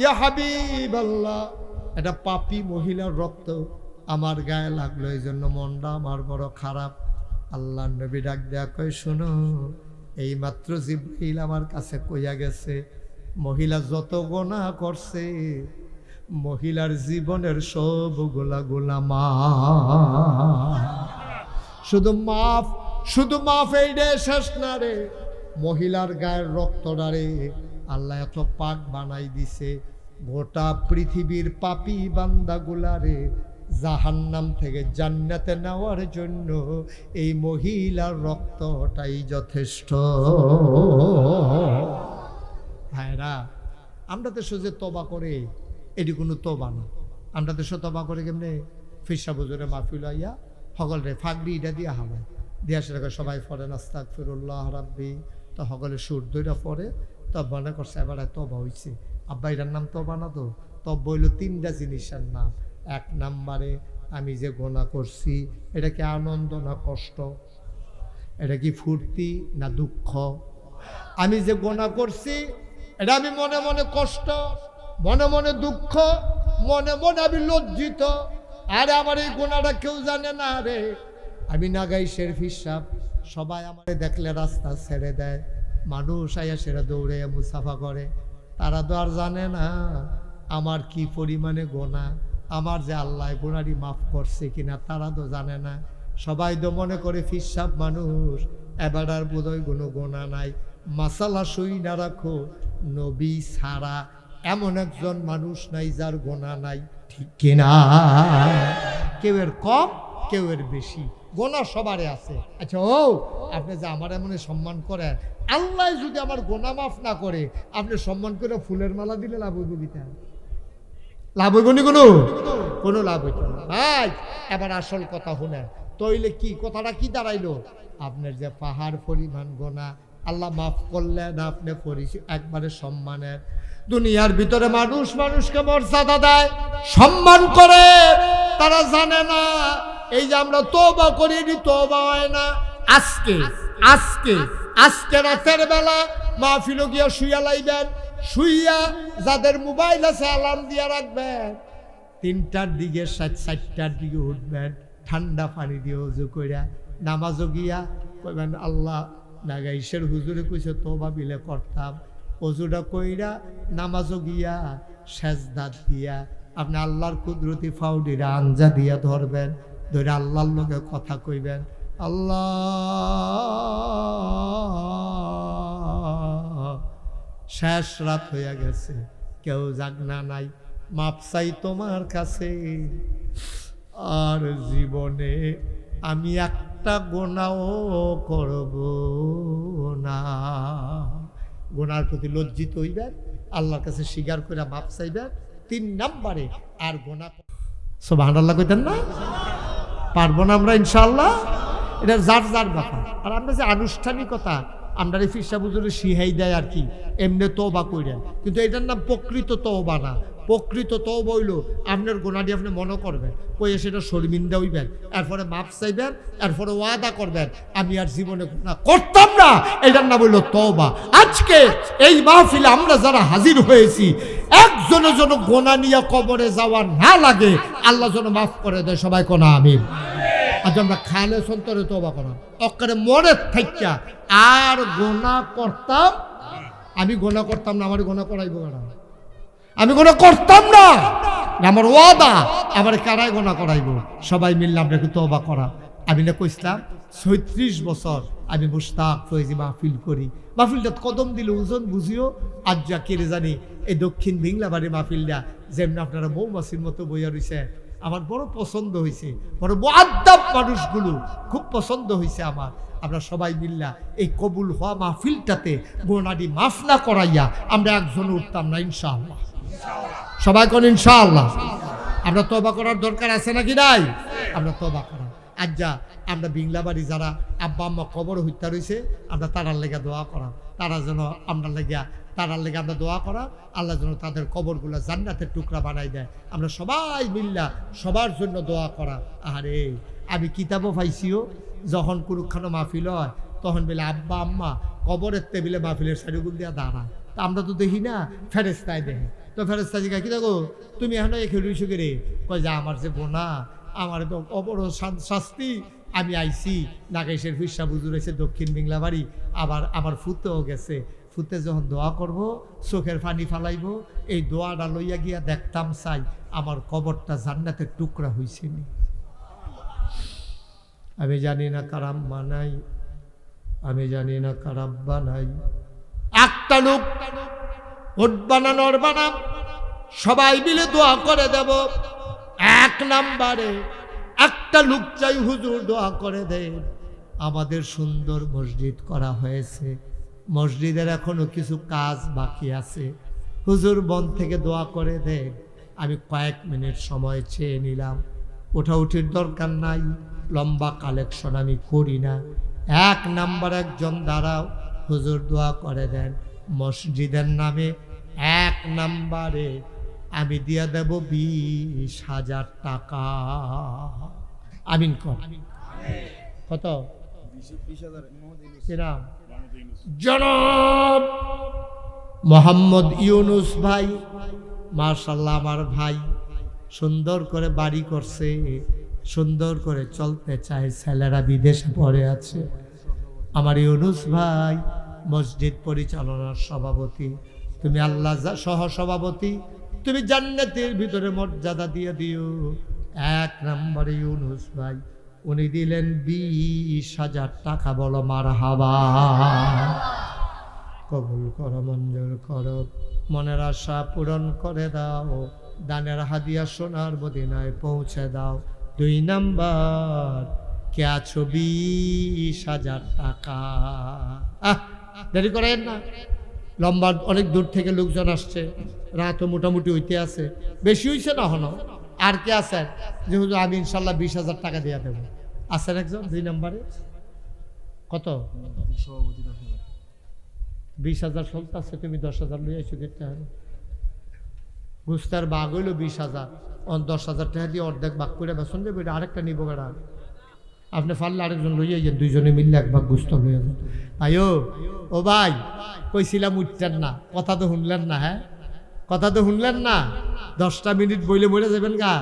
ইয়া হাবিবাল্লাহ, এটা পাপী মহিলার রক্ত আমার গায়ে লাগলো, এই জন্য মনটা আমার বড় খারাপ। আল্লাহর নবী ডাক দেয়া কয়, শোনো, এই মাত্র জিবরাইল আমার কাছে কইয়া গেছে, মহিলা যত গুনাহ করছে, মহিলার জীবনের সবগুলা গুনাহ মাফ। শুধু মাফ এইডে শেষ না রে, মহিলার গায়ের রক্তটা রে আল্লাহ এত পাক বানাই দিছে, গোটা পৃথিবীর পাপী বান্দাগুলারে জাহান্নাম থেকে জান্নাতে নেওয়ার জন্য এই মহিলার রক্তটাই যথেষ্ট। ভাইরা, আমরা দেশে যে তবা করে, এটি কোনো তবা না। আমরা দেশে তবা করে কেমনে? ফিরসা বুজুরে মাহফিল আইয়া সকলে ফাগড়ি এটা দিয়া হামায় দিয়া, সেটাকে সবাই পড়ে আস্তাগফিরুল্লাহ রাব্বি, তো সকলে সুর দুইটা পড়ে, তো মনে করছে এবার তবা হয়েছে। আব্বা এটার নাম তবা না, তো তব বইল তিনটা জিনিসের নাম। এক নাম্বারে আমি যে গোনা করছি, এটা কি আনন্দ না কষ্ট? এটা কি ফুর্তি না দুঃখ? আমি যে গোনা করছি, এটা আমি মনে মনে কষ্ট, মনে মনে দুঃখ, মনে মনে আমি লজ্জিত। আরে আমার এই গোনাটা কেউ জানে না রে, আমি নাগাইশের হিসাব। সবাই আমারে দেখলে রাস্তা ছেড়ে দেয়, মানুষ আয়া সেরা দৌড়ে মুসাফা করে। তারা তো আর জানে না আমার কি পরিমাণে গোনা, আমার যে আল্লাহ গোনারি মাফ করছে কিনা, তারা তো জানে না। সবাই তো মনে করে ফিসাব মানুষ, এবার আর বোধহয় কোনো গোনা নাই। মাসালা সই না রাখো, নবী ছাড়া এমন একজন মানুষ নাই যার গোনা নাই, ঠিক কিনা? কেউ এর কম কেউ এর বেশি, গোনা সবারে আছে। আচ্ছা ও আপনি যে আমার এমন সম্মান করেন, আল্লাহ যদি আমার গোনা মাফ না করে আপনি সম্মান করে ফুলের মালা দিলে লাভ হইব কিতা? লাভ হইব নি? কোনো লাভ হইত না ভাই। এবার আসল কথা শুনেন, তইলে কি কথাটা কি দাঁড়াইলো? আপনার যে পাহাড় পরিমাণ গোনা আল্লাহ মাফ করলেন, আপনি একবারে সম্মানের। দুনিয়ার ভিতরে মানুষ মানুষকে মর্যাদা দেয়, সম্মান করে, তারা জানে না এই যে আমরা তওবা করিনি, তওবা হয় না। আজকে আজকে আজকে রাতের বেলা মাহফিলে গিয়া শুইয়া লাইবেন, শুইয়া যাদের মোবাইল আছে অ্যালার্ম দিয়া রাখবেন, 3টার দিকে 4টার দিকে উঠবেন, ঠান্ডা পানি দিয়ে ওযু কইরা নামাজও গিয়া কইবেন আল্লাহ নাগাইশের হুজুরে কইছে তওবা বিলে করতাম, ওযুটা কইরা নামাজও গিয়া সেজদা দিয়া আপনি আল্লাহর কুদরতি ফাউডিরা আঞ্জা দিয়া ধরবেন, ধরে আল্লাহর লগে কথা কইবেন, আল্লাহ শেষ রাত হইয়া গেছে, কেউ জাগনা নাই, মাপ চাই তোমার কাছে, আর জীবনে আমি একটা গোনাও করব না। গোনার প্রতি লজ্জিত হইবেন, আল্লাহর কাছে স্বীকার করে মাপ চাইবেন। 3 নম্বরে আর গোনা সুবহানাল্লাহ কইতেন না? পারবো না আমরা ইনশাআল্লাহ? এটা যার যার ব্যাপার। আর আমরা যে আনুষ্ঠানিকতা আমরা ফির সাহেব হুজুরে শিখাই দেয় আর কি, এমনি তওবা কইরেন, কিন্তু এটার নাম প্রকৃত তওবা না। প্রকৃত তওবা হইল আপনার গোনাটি আপনি মনে করবেন, কইয়ে সেটা শর্মিন্দা হইবেন, এরপরে মাপ চাইবেন, এরপরে ওয়াদা করবেন আমি আর জীবনে গোনা করতাম না, এটার নাম হইল তওবা। আজকে এই মাহফিলে আমরা যারা হাজির হয়েছি, একজনের জন্য গোনা নিয়ে কবরে যাওয়া না লাগে, আল্লাহ যেন মাফ করে দেয়। সবাই কোনা আমিন। আজ আমরা খালে সন্তরে তওবা করাম, অক্কারে মনে থাইকা আর গোনা করতাম, আমি গোনা করতাম না, আমার গোনা করাইব না, আমি গোনা করতাম না, আমার ওয়াদা, আমার কারাই গোনা করাইব। সবাই মিললে আমরা একটু তওবা করা। আমি না কইছিলাম 36 বছর আমি মুশতাক ফয়েজি মাহফিল করি, মাহফিলটা কদম দিলে ওজন বুঝিও। আজ যা কেড়ে জানি এই দক্ষিণ ভিংলাবাড়ি মাহফিলটা যেমন আপনারা মৌমাছির মতো বইয়া রয়েছে, আমার বড় পছন্দ হয়েছে, বড় মুআদ্দাব মানুষগুলো খুব পছন্দ হয়েছে আমার। আমরা সবাই মিল্লা এই কবুল হওয়া মাহফিলটাতে গোনাডি মাফ না করাইয়া আমরা একজন উঠতাম না ইনশাআল্লাহ। সবাই কোন ইনশাআল্লাহ। আমরা তওবা করার দরকার আছে নাকি নাই? আমরা তওবা করা। আজ যা আমরা বিংলাবাড়ি যারা আব্বা আম্মা কবর হত্যা রয়েছে, আমরা তারার লেগে দোয়া করা, তারা যেন আমরা লেগে তারার লেগে আমরা দোয়া করা, আল্লাহ যেন তাদের কবরগুলো জান্নাতের টুকরা বানাই দেয়। আমরা সবাই মিল্লা সবার জন্য দোয়া করা। আরে আমি কিতাবও পাইছিও, যখন কুরুক্ষানো মাহফিল হয় তখন বলে আব্বা আম্মা কবরের টেবিলে মাহফিলের সারিগুল দিয়া দাঁড়ায়, তা আমরা তো দেখি না, ফেরেস্তায় দেখে। তো ফেরেস্তা জিজ্ঞা কি দেখো তুমি এখন খেলুইছো কে রে? কয় যা আমার যে বোনা, আমার তো অবড় শাস্তি, আমি আইছি নাগাইশের ফিরসা বুজুর হয়েছে দক্ষিণ বিংলাবাড়ি, আবার আমার ফুতেও গেছে, ফুতে যখন দোয়া করব চোখের পানি ফালাইব, এই দোয়াটা লইয়া গিয়া দেখতাম চাই আমার কবরটা জান্নাতের টুকরা হয়েছে নি। আমি জানি না কারাম বানাই, আমি জানি না কারাব্বা নাই। একটা লোক ওট বানানোর বানাম সবাই মিলে দোয়া করে দেব। 1 নম্বরে একটা লোক চাই হুজুর দোয়া করে দেন। আমাদের সুন্দর মসজিদ করা হয়েছে, মসজিদের এখনো কিছু কাজ বাকি আছে, হুজুর বন থেকে দোয়া করে দেন। আমি কয়েক মিনিট সময় চেয়ে নিলাম, ওঠাউঠির দরকার নাই, লম্বা কালেকশন আমি করি না। 1 নাম্বার একজন দাঁড়াও, হুজুর দোয়া করে দেন মসজিদের নামে। 1 নাম্বারে আমি দিয়া দেব 20,000 টাকা। আমিন কর। কত? 20,000। জনাব মোহাম্মদ ইউনুস ভাই, মাশাআল্লাহ আমার ভাই, সুন্দর করে বাড়ি করছে, সুন্দর করে চলতে চায়, ছেলেরা বিদেশে পড়ে আছে। আমার ইউনুস ভাই মসজিদ পরিচালনার সভাপতি, তুমি আল্লাহ সহ সভাপতি, তুমি জান্নাতের ভিতরে মর্যাদা দিয়ে দিও। 1 নম্বরে ইউনুস ভাই, উনি দিলেন 20,000 টাকা। বলো মারহাবা। কবুল করো, মঞ্জুর করো, মনের আশা পূরণ করে দাও, দানের হাদিয়া সোনার মদিনায় পৌঁছে দাও। 2 নাম্বার কে আছো 20,000 টাকা। দেরি করেন না, লম্বা অনেক দূর থেকে লোকজন আসছে, রাতও মোটামুটি হইতে আছে, বেশি হইছে না হনো। আর কে আছেন যে হুজুর আমি ইনশাল্লাহ 20,000 টাকা দিয়ে দেবো? আছেন একজন 2 নম্বরে? কত? 20,000 চলতে আছে, তুমি 10,000 লই আইছো দেখতে হবে। গুস্তার বাঘ হইল 20,000, 10,000 টাকা দিয়ে অর্ধেক বাঘ করে বেসন দেবে, এটা আরেকটা নিবো বেড়া। আপনি পারলে আরেকজন লইয়া যান, 2জনে মিললে এক ভাগ গুস্ত লইয়া যান। ভাইও ও ভাই, কইছিলাম উঠতেন না, কথা তো শুনলেন না। হ্যাঁ, কথা তো শুনলেন না। 10টা মিনিট বইলে মরে যাবেন গা।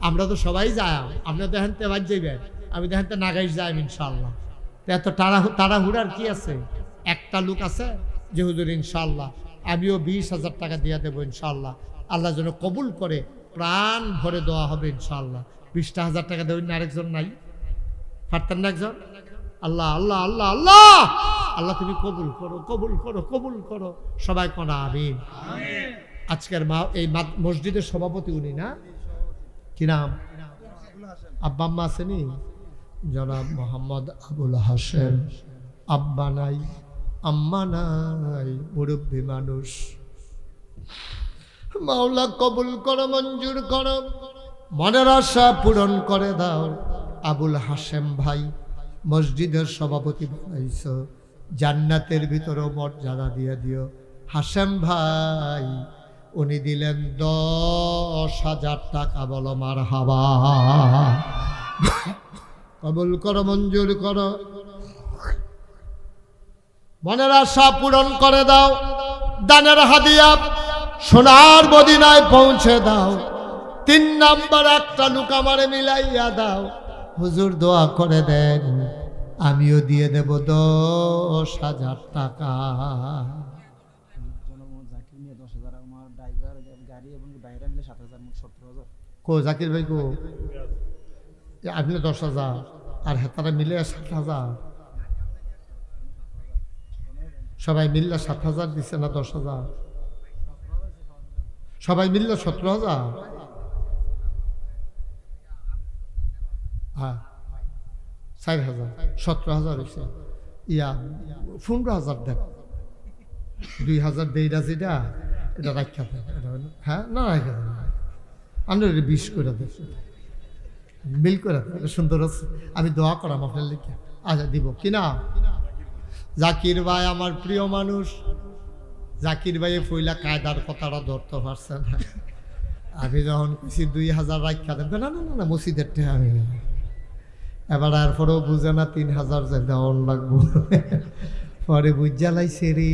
আমরা তো সবাই যাই, আপনি দেখেন তেবার যাইবেন, আমি দেখেন তো নাগাইশ যাই ইনশাল্লাহ। এত তাড়াহুড়ার কি আছে? একটা লোক আছে যে হুজুর ইনশাল্লাহ আমিও 20,000 টাকা দিয়ে দেবো ইনশাল্লাহ, আল্লাহ যেন কবুল করে, প্রাণ ভরে দেওয়া হবে ইনশাল্লাহ। 20,000 টাকা দেবেন না? আরেকজন নাই? পারতেন না একজন? আল্লাহ আল্লাহ আল্লাহ আল্লাহ আল্লাহ, তুমি কবুল করো, কবুল করো, কবুল করো। সবাই কোনা আমিন। আজকের এই মসজিদের সভাপতি উনি না? কি নাম? আব্বা আম্মা আসেনি? জনাব মোহাম্মদ আবুল হাসেম। আব্বা নাই, আম্মা নাই, মুরব্বী মানুষ। মাওলা কবুল করো, মঞ্জুর করো, মনের আশা পূরণ করে দাও। আবুল হাসেম ভাই মসজিদের সভাপতি বানাইছ, জান্নাতের ভিতরেও মর্যাদা দিয়ে দিও। হাসেম ভাই উনি দিলেন 10,000 টাকা, বলো মারহাবা। কবুল করো, মঞ্জুর করো, মনের আশা পূরণ করে দাও। দানের হাদিয়া সোনার মদিনায় পৌঁছে দাও। 3 নাম্বার একটা লোক আমারে মিলাইয়া দাও। হুজুর দোয়া করে দেন, আমিও দিয়ে দেব 10,000 টাকা। কো জাকির ভাই কো? আপনি 10,000 আর হেতারা মিলে 7,000, সবাই মিললে 7,000 দিচ্ছে না 10,000? সবাই মিললে 17,000। হ্যাঁ, 4,000, 17,000 হয়েছে। 15,000 দেন, 2,000 দেইরা যেটা এটা রাখা দেন। হ্যাঁ, না রাখা দেন, আমরা 20 করে দেন, মিল করে দেন, এটা সুন্দর আছে। আমি দোয়া করাম আপনার লিখে। আচ্ছা দিব কিনা? জাকির ভাই আমার প্রিয় মানুষ। জাকির ভাই ফইলা কায়দার কথাটা ধরতে পারছে না। আমি যখন কিছু 2,000 রাখা দেন, না না না মসজিদের টেহা আমি এবার আর পরেও বুঝে না 3,000 যে দেওয়ার লাগবো। পরে বুঝা লাইছে রে,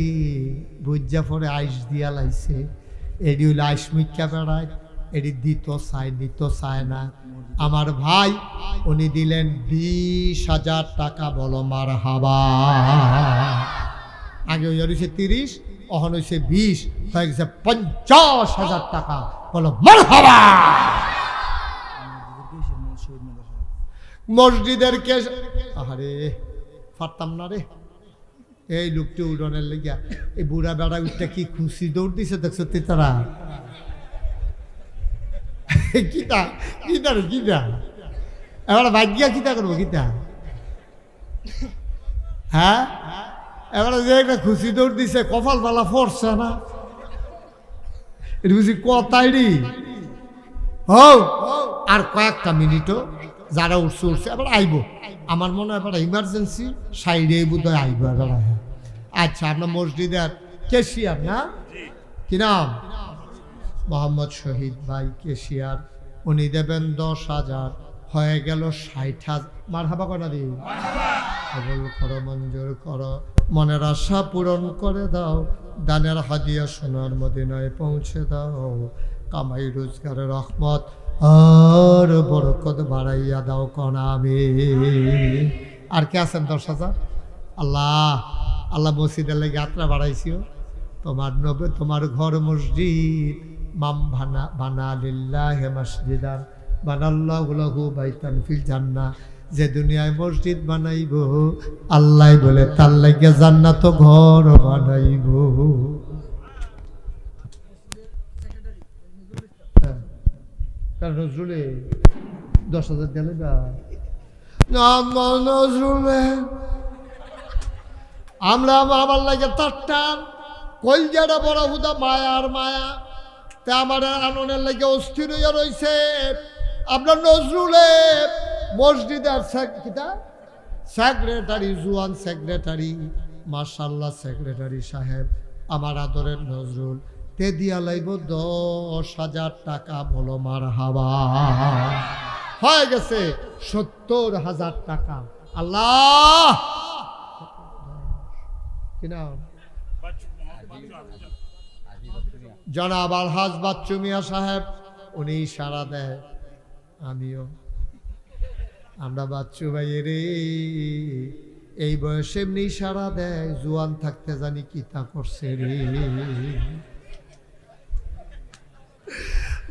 বুঝা পরে আইস দিয়া লাইছে। এডি হইলে আইস মিক্কা বেড়ায়, এডি দিত চায়, নিত চায় না। আমার ভাই উনি দিলেন 20,000 টাকা, বলো মারহাবা। আগে ওই হয়েছে 30, অহন হয়েছে 20, হয়ে গেছে 50,000 টাকা, বলো মারহাবা। মসজিদের কেস, আরে পারতাম না রে। এই লোকটি উড়নের লেগিয়া এই বুড়া বেড়া উঠটা কি খুশি দৌড় দিছে, দেখছো তারা? কিতা কিতা রে কিতা? এবার ভাগ্যা কিতা করবো কিতা? হ্যাঁ, এবার যে একটা খুশি দৌড় দিছে, কপাল পালা ফরছে না, এটা বুঝি কথাই রে। হও আর কয়েকটা মিনিটও যারা উঠছে উঠছে, এবার আইব। আমার মনে হয় এবার ইমার্জেন্সি সাইডে বোধ হয় আইব এবার। আচ্ছা, আপনার মসজিদের কেশিয়ার না? কি নাম? মোহাম্মদ শহীদ ভাই কেশিয়ার। উনি দেবেন 10,000, হয়ে গেল 60,000। মারহাবা কনা দিই। কবুল করো, মঞ্জুর করো, মনের আশা পূরণ করে দাও। দানের হাদিয়া সোনার মদিনায় পৌঁছে দাও। কামাই রোজগারের রহমত আর বরকত বাড়াইয়া দাও কনা আমি। আর কে আছেন 10,000? আল্লাহ আল্লাহ মসজিদের লেগে যাত্রা বাড়াইছিও। তোমার ঘর মসজিদ, মাম বানা লিল্লাহি মাসজিদান বানাল্লাহু লাহু বাইতান ফিল জান্নাহ। যে দুনিয়ায় মসজিদ বানাইব, আল্লাহ বলে তার লাগে জান্নাত ঘর বানাইব। নজরুলে 10,000 দিলে না নজরুলে আমরা আমার লাগে তারটান কলজাটা বড় হুদা মায়ার মায়া তা আমার আননের লাগে অস্থির হইয়া রয়েছে। আপনার নজরুলে মসজিদের সেক্রেটারি জুয়ান সেক্রেটারি মাশাআল্লাহ সেক্রেটারি সাহেব আমার আদরের নজরুল তে দিয়া লাইব 10,000 টাকা বলো মারহাবা। হয়ে গেছে 70,000 টাকা। আল্লাহ কি নাম জনাব আলহাজ বাচ্চু মিয়া সাহেব উনি ইশারা দেয় আমিও আমরা বাচ্চু ভাইয়ের এই বয়সে এমনি ইশারা দেয় জুয়ান থাকতে জানি কি তা করছে রে।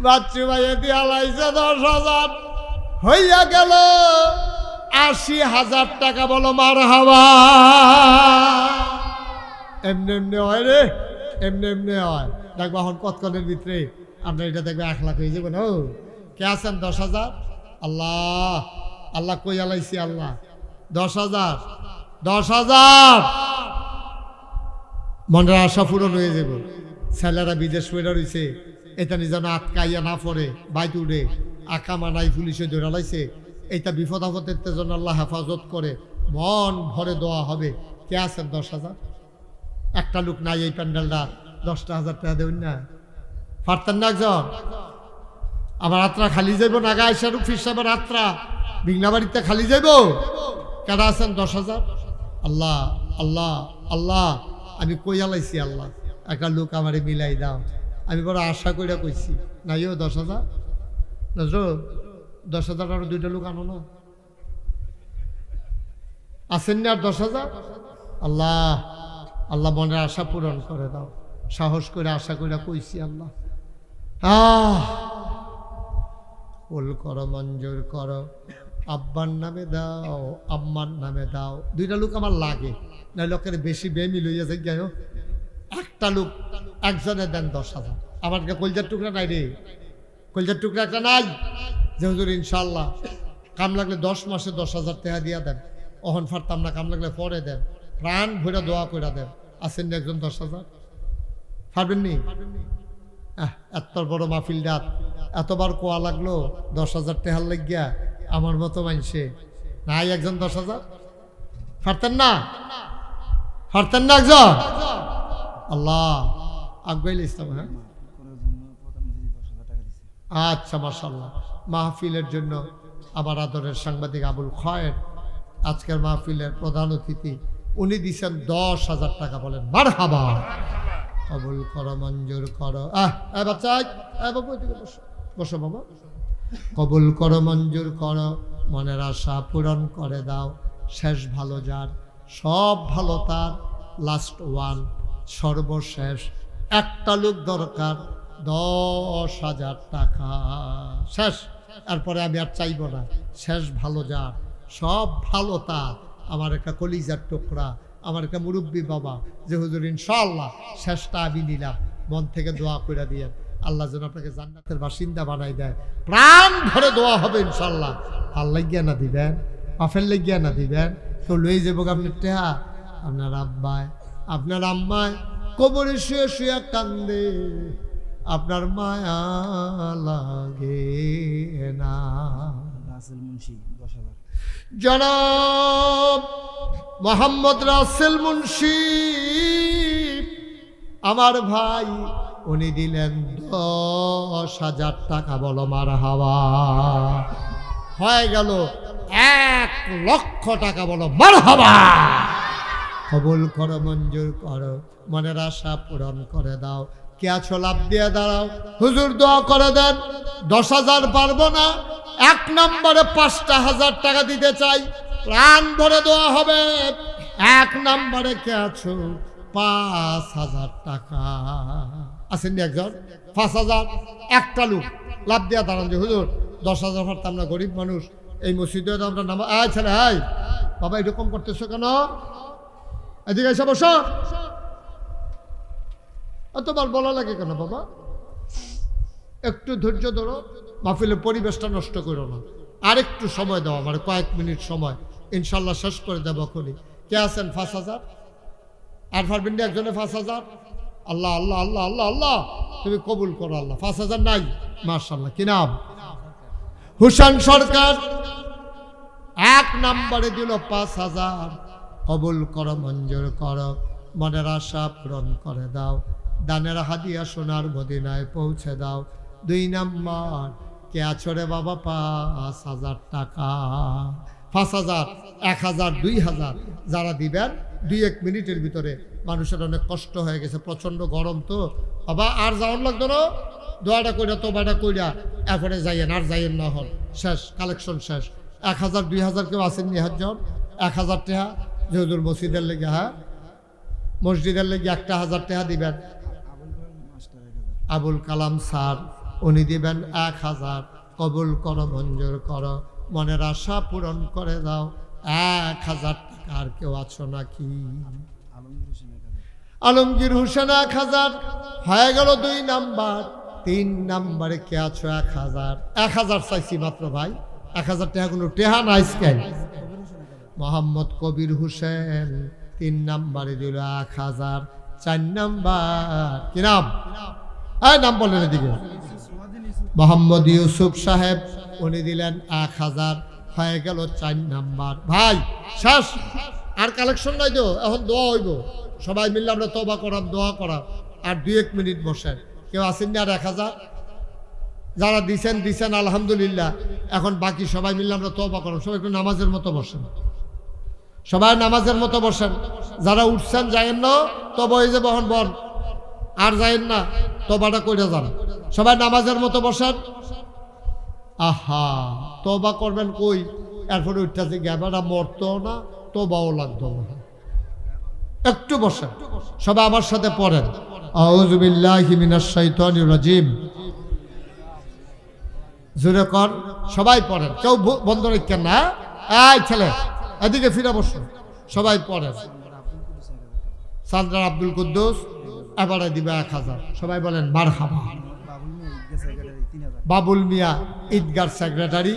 বাচ্চু ভাইয়ে দিয়া লাইছে 10,000 হইয়া গেল 80,000 টাকা বলো মারহাবা। এমনি এমনি হয় রে, এমনি এমনি হয়। দেখবো এখন কতক্ষণের ভিতরে আপনার এটা দেখবে 1 লাখ হয়ে যাবে না। কে আছেন 10,000? আল্লাহ আল্লাহ কই আলাইছি আল্লাহ 10,000 10,000 মনের আশা পূরণ হয়ে যাব। ছেলেরা বিদেশ ফেরা রয়েছে এটা যেন আটকাইয়া না পড়ে বাইতে উঠে আঁকা মানাই পুলিশে ধরে লাইছে এইটা বিপদ আপদের জন্য আল্লাহ হেফাজত করে মন ভরে দেওয়া হবে। কে আছেন 10,000? একটা লোক নাই এই প্যান্ডেলটা 10,000 টাকা দেবেন না পারতেন না একজন? আমার আত্রা খালি যাইব নাগা আইসারু ফির সাহেবের আত্রা বিঘ্না বাড়িতে খালি যাইব। কেডা আছেন 10,000? আল্লাহ আল্লাহ আল্লাহ আমি কইয়া লাইছি আল্লাহ একটা লোক আমারে মিলাই দাও। আমি বড় আশা কইরা কইছি নাইও 10,000 নজরুল 10,000 আরো 2টা লোক আনো না আসেন না আর 10,000? আল্লাহ আল্লাহ মনের আশা পূরণ করে দাও। সাহস করে আশা করে কইছি আল্লাহ ফুল করো মঞ্জুর করো আব্বার নামে দাও আম্মার নামে দাও। 2টা লোক আমার লাগে না লোকের বেশি বেমিল হইয়া যায় গেল। একটা লোক একজনে দেন 10,000। আমার কলজার টুকরা নাই রে, কলজার টুকরা একটা নাই যে হুজুর ইনশাল্লাহ কাম লাগলে 10 মাসে 10,000 টাকা দিয়া দেন। অহন ফারতাম না, কাম লাগলে পরে দেন, প্রাণ ভরে দোয়া করে দেন। আসেন একজন 10,000 পারবেন নি? এত বড় মাহফিল ডাত এতবার কোয়া লাগলো 10,000 টাকা লাগিয়া আমার মতো মানছে নাই একজন 10,000 পারতেন না? পারতেন না একজন? আল্লাহ আকবাইল ইসলাম। হ্যাঁ আচ্ছা মাশাআল্লাহ। মাহফিলের জন্য আমার আদরের সাংবাদিক আবুল খয়ের আজকের মাহফিলের প্রধান অতিথি উনি দিচ্ছেন 10,000 টাকা। বলেন মারহাবা। কবুল করো মঞ্জুর করো। বাচ্চা বাবু এদিকে বসো, বসো বাবা। কবুল করো মঞ্জুর করো মনের আশা পূরণ করে দাও। শেষ ভালো যার সব ভালো তার, লাস্ট ওয়ান সর্বশেষ একটা লোক দরকার 10,000 টাকা। শেষ, এরপরে আমি আর চাইব না। শেষ ভালো যার সব ভালো তার, আমার একটা কলিজার টুকরা, আমার একটা মুরব্বী বাবা যে হুজুর ইনশাআল্লাহ শেষটা আমি নিলাম। মন থেকে দোয়া করে দিয়ে আল্লাহ যেন আপনাকে জান্নাতের বাসিন্দা বানাই দেয়। প্রাণ ভরে দোয়া হবে ইনশাআল্লাহ। আল্লাহ গিয়া না দিবেন, আফেল লেগিয়া না দিবেন, তো লই যাবো আপনার টেহা। আপনার আব্বায় আপনার আম্মায় কবরে শুয়ে শুয়ে কান্দে, আপনার মায়া লাগে না। জনাব মোহাম্মদ রাসেল মুন্সি আমার ভাই উনি দিলেন 10,000 টাকা। বলো মারহাবা। হয়ে গেল 1,00,000 টাকা। বলো মারহাবা। কবুল করো মঞ্জুর করো মনের আশা পূরণ করে দাও। কে আছো লাভ দিয়ে দাঁড়াও। হুজুর দোয়া করে দেন। 10,000 পারবো না, 1 নম্বরে 5,000 টাকা দিতে চাই। প্রাণ ভরে দোয়া হবে। 1 নম্বরে কে আছো 5,000 টাকা। আসেন একজন 5,000। একটা লোক লাভ দিয়া দাঁড়ান যে হুজুর 10,000 পারতাম না, গরিব মানুষ, এই মসজিদে আমরা নামা। ছেলে হাই বাবা এরকম করতেছো কেন? এদিকে এসে বসো। এতবার বলা লাগে কেন বাবা? একটু ধৈর্য ধরো, মাহফিলের পরিবেশটা নষ্ট করো না। আরেকটু সময় দাও আমার, কয়েক মিনিট সময়, ইনশাল্লাহ শেষ করে দেবো এখনই। কে আছেন 5,000? আর পারবেন না একজনে 5,000? আল্লাহ আল্লাহ আল্লাহ আল্লাহ আল্লাহ, তুমি কবুল করো আল্লাহ। 5,000 নাই? মাশাআল্লাহ। কি নাম? হুসেন সরকার 1 নম্বরে দিল 5,000। কবুল করো, মঞ্জুর করো, মনের আশা পূরণ করে দাও, দানের হাদিয়া সোনার মদিনায় পৌঁছে দাও। 2 নম্বর, কে আছো রে বাবা? 5,000 টাকা। 5,000, 1,000, 2,000 যারা দিবেন 2-1 মিনিটের ভিতরে। মানুষের অনেক কষ্ট হয়ে গেছে, প্রচণ্ড গরম তো বাবা, আর যাওয়ার লাগতো না, দোয়াটা কইরা তোবাটা কইরা এরপরে যাইয়েন, আর যাইয়েন না, হল শেষ, কালেকশন শেষ। 1,000, 2,000 কেউ আসেন নি হাতজন? 1,000 টাকা যে হুজুর মসজিদের লেগে, হ্যাঁ মসজিদের লেগে 1,000 টাকা দিবেন। আবুল কালাম স্যার উনি দিবেন 1,000। কবুল করো, মঞ্জুর করো, মনের আশা পূরণ করে দাও। 1,000 টাকা। আর কেউ আছো নাকি? আলমগীর হোসেন 1,000 হয়ে গেল 2 নাম্বার। 3 নাম্বারে কে আছো? 1,000। 1,000 চাইছি মাত্র ভাই, 1,000 টাকা কোনো টেহা নাই স্ক্যান। মোহাম্মদ কবির হোসেন 3 নাম্বারে দিল 1,000। 4 নাম্বার, কি নাম? নাম বলেন এদিকে। মোহাম্মদ ইউসুফ সাহেব উনি দিলেন 1,000। হয়ে গেল 4 নাম্বার। ভাই শেষ, আর কালেকশন নাই তো, এখন দোয়া হইব। সবাই মিললে আমরা তওবা করাম, দোয়া করাম। আর 2-1 মিনিট বসেন। কেউ আসেন না? আর 1,000 যারা দিছেন দিছেন আলহামদুলিল্লাহ। এখন বাকি সবাই মিললে আমরা তওবা করাম। সবাই একটু নামাজের মতো বসেন, সবাই নামাজের মতো বসেন। যারা উঠছেন যাইয়েন না, তবা হয়ে যাবে এখন বল, আর যাইয়েন না, তবাটা কইরা যান। সবাই নামাজের মতো বসেন। আহা, তবা করবেন কই? এরপরে উঠতেছে গ্যাবাটা মরতো না, তবাও লাগতো না। একটু বসেন, সবাই আমার সাথে পড়েন। আউযু বিল্লাহি মিনাশ শাইতানির রাজিম। জোরে কর, সবাই পড়েন, কেউ বন্ধ রাখেন না। এই ছেলে এদিকে ফিরে বসুন, সবাই পড়েন। সান্দ্রার আব্দুল কুদ্দুস এবারে দিবে 1,000। সবাই বলেন মারহাবা। বাবুল মিয়া ঈদগার সেক্রেটারি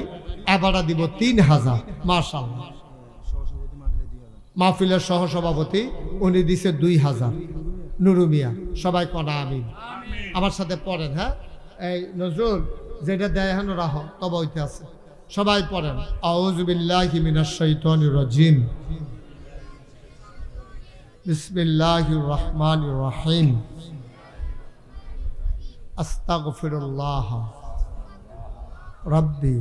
এবারে দিব 3,000। মাশাআল্লাহ। মাহফিলের সহসভাপতি উনি দিছে 2,000। নুরু মিয়া। সবাই কনা আমিন। আমার সাথে পড়েন। হ্যাঁ, এই নজরুল যেটা দেয় এখন রাহ, তবে হইতে আছে। সবাই পড়েন আউযু বিল্লাহি মিনাশ শাইতানির রাজিম, বিসমিল্লাহির রহমানির রহিম, আস্তাগফিরুল্লাহ রাব্বি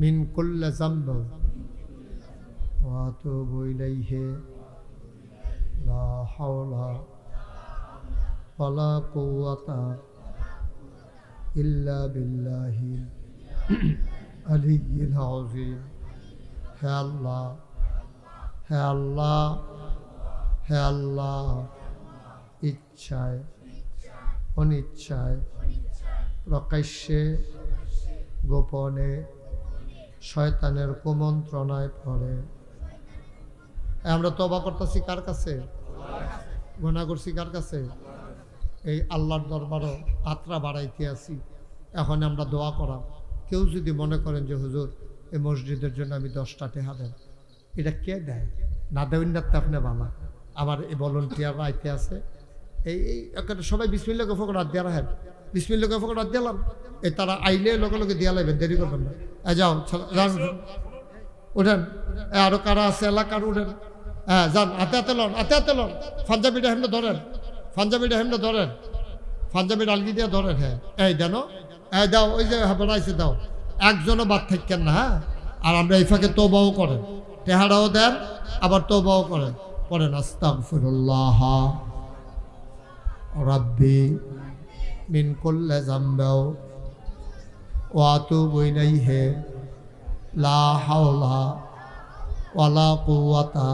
মিন কুল্লি যামবি ওয়া আতুবু ইলাইহি, লা হাওলা ওয়ালা কুওয়াতা ইল্লা বিল্লাহি আলিয়্যিল আযীম। হে আল্লাহ, হে আল্লাহ, হে আল্লাহ, ইচ্ছায় অনিচ্ছায় প্রকাশ্যে গোপনে শয়তানের কুমন্ত্রণায় পড়ে আমরা তওবা করতেছি কার কাছে? গুনাহ করছি কার কাছে? এই আল্লাহর দরবারও আত্রা বাড়াইতে আছি। এখন আমরা দোয়া করাম। কেউ যদি মনে করেন যে হুজুর এই মসজিদের জন্য আমি 10টা টাকা দেন, এটা কে দেয়? না দেবেন না, আপনি ভালো। আমার এই ভলেন্টিয়ার আইতে আছে, এই একটা সবাই বিসমিল্লাহ গফর রাত দিয়া রাখেন, বিসমিল্লাহ গফর রাত দিলাম। এই তারা আইলে লগে লগে দিয়া লাইবেন, দেরি করবেন না। যাও উঠেন, আরো কারা আছে এলাকার উঠেন। হ্যাঁ যান, হাতে হাতে লন, হাতে হাতে লন। পাঞ্জাবিটা হেমনে ধরেন, পাঞ্জাবিটা হেমনে ধরেন, পাঞ্জাবির আলগি দিয়ে ধরেন। হ্যাঁ এই দেন, এই দাও, ওই যে বানাইছে দাও। একজনও বাদ থাকেন না। হ্যাঁ, আর আমরা এই ফাঁকে তওবাও করেন, টেহারাও দেন, আবার তওবাও করেন। পড়েন আস্তাগফিরুল্লাহ রাব্বি মিন কুল্লি যামবি ওয়া আতুবু ইলাইহি, লা হাওলা ওয়ালা কুওয়াতা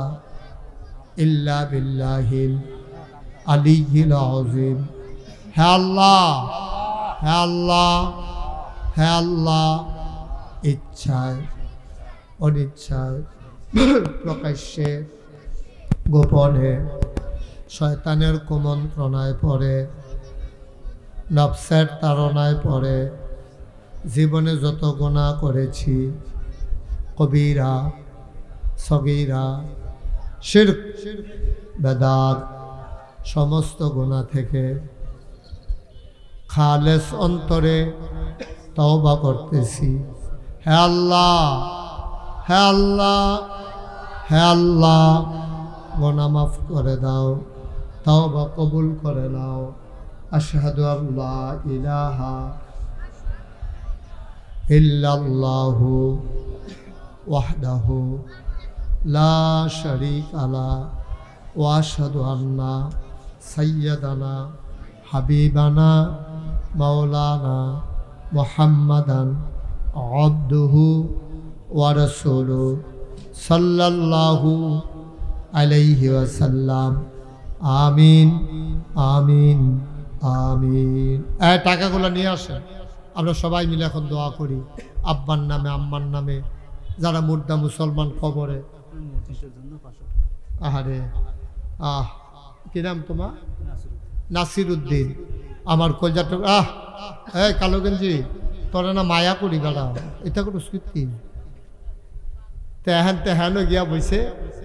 ইল্লা বিল্লাহিল আলিয়্যিল আযীম। হে আল্লাহ, হে আল্লাহ, হে আল্লাহ, ইচ্ছায় অনিচ্ছায় প্রকাশ্যে গোপনে শয়তানের কুমন্ত্রণায় পড়ে, নফসের তাড়নায় পড়ে জীবনে যত গুনাহ করেছি, কবিরা সগীরা শিরক বেদাত সমস্ত গুনাহ থেকে খালেস অন্তরে তওবা করতেছি। হে আল্লাহ, হে আল্লাহ, হে আল্লাহ, গুনাহ মাফ করে দাও, তওবা কবুল করে নাও। আশহাদু আল্লা ইলাহা ইল্লাল্লাহু ওয়াহদাহু লা শারীকা লাহু ওয়া আশহাদু আন্না সাইয়্যিদানা হাবিবানা মাওলানা মুহাম্মাদান আবদুহু ওয়া রাসূলুহু সাল্লাল্লাহু আলাইহি ওয়াসাল্লাম। আমিন আমিন আমিন। টাকাগুলো নিয়ে আসেন, আমরা সবাই মিলে এখন দোয়া করি আব্বার নামে আম্মার নামে যারা মুর্দা মুসলমান কবরে। আহারে কি নাম তোমার? নাসির উদ্দিন। আমার কলজাটা এই কালো গেঞ্জি তোরা না মায়া করি বেড়া, এটা কোনো স্মৃতি তেহান তেহানো গিয়া বইছে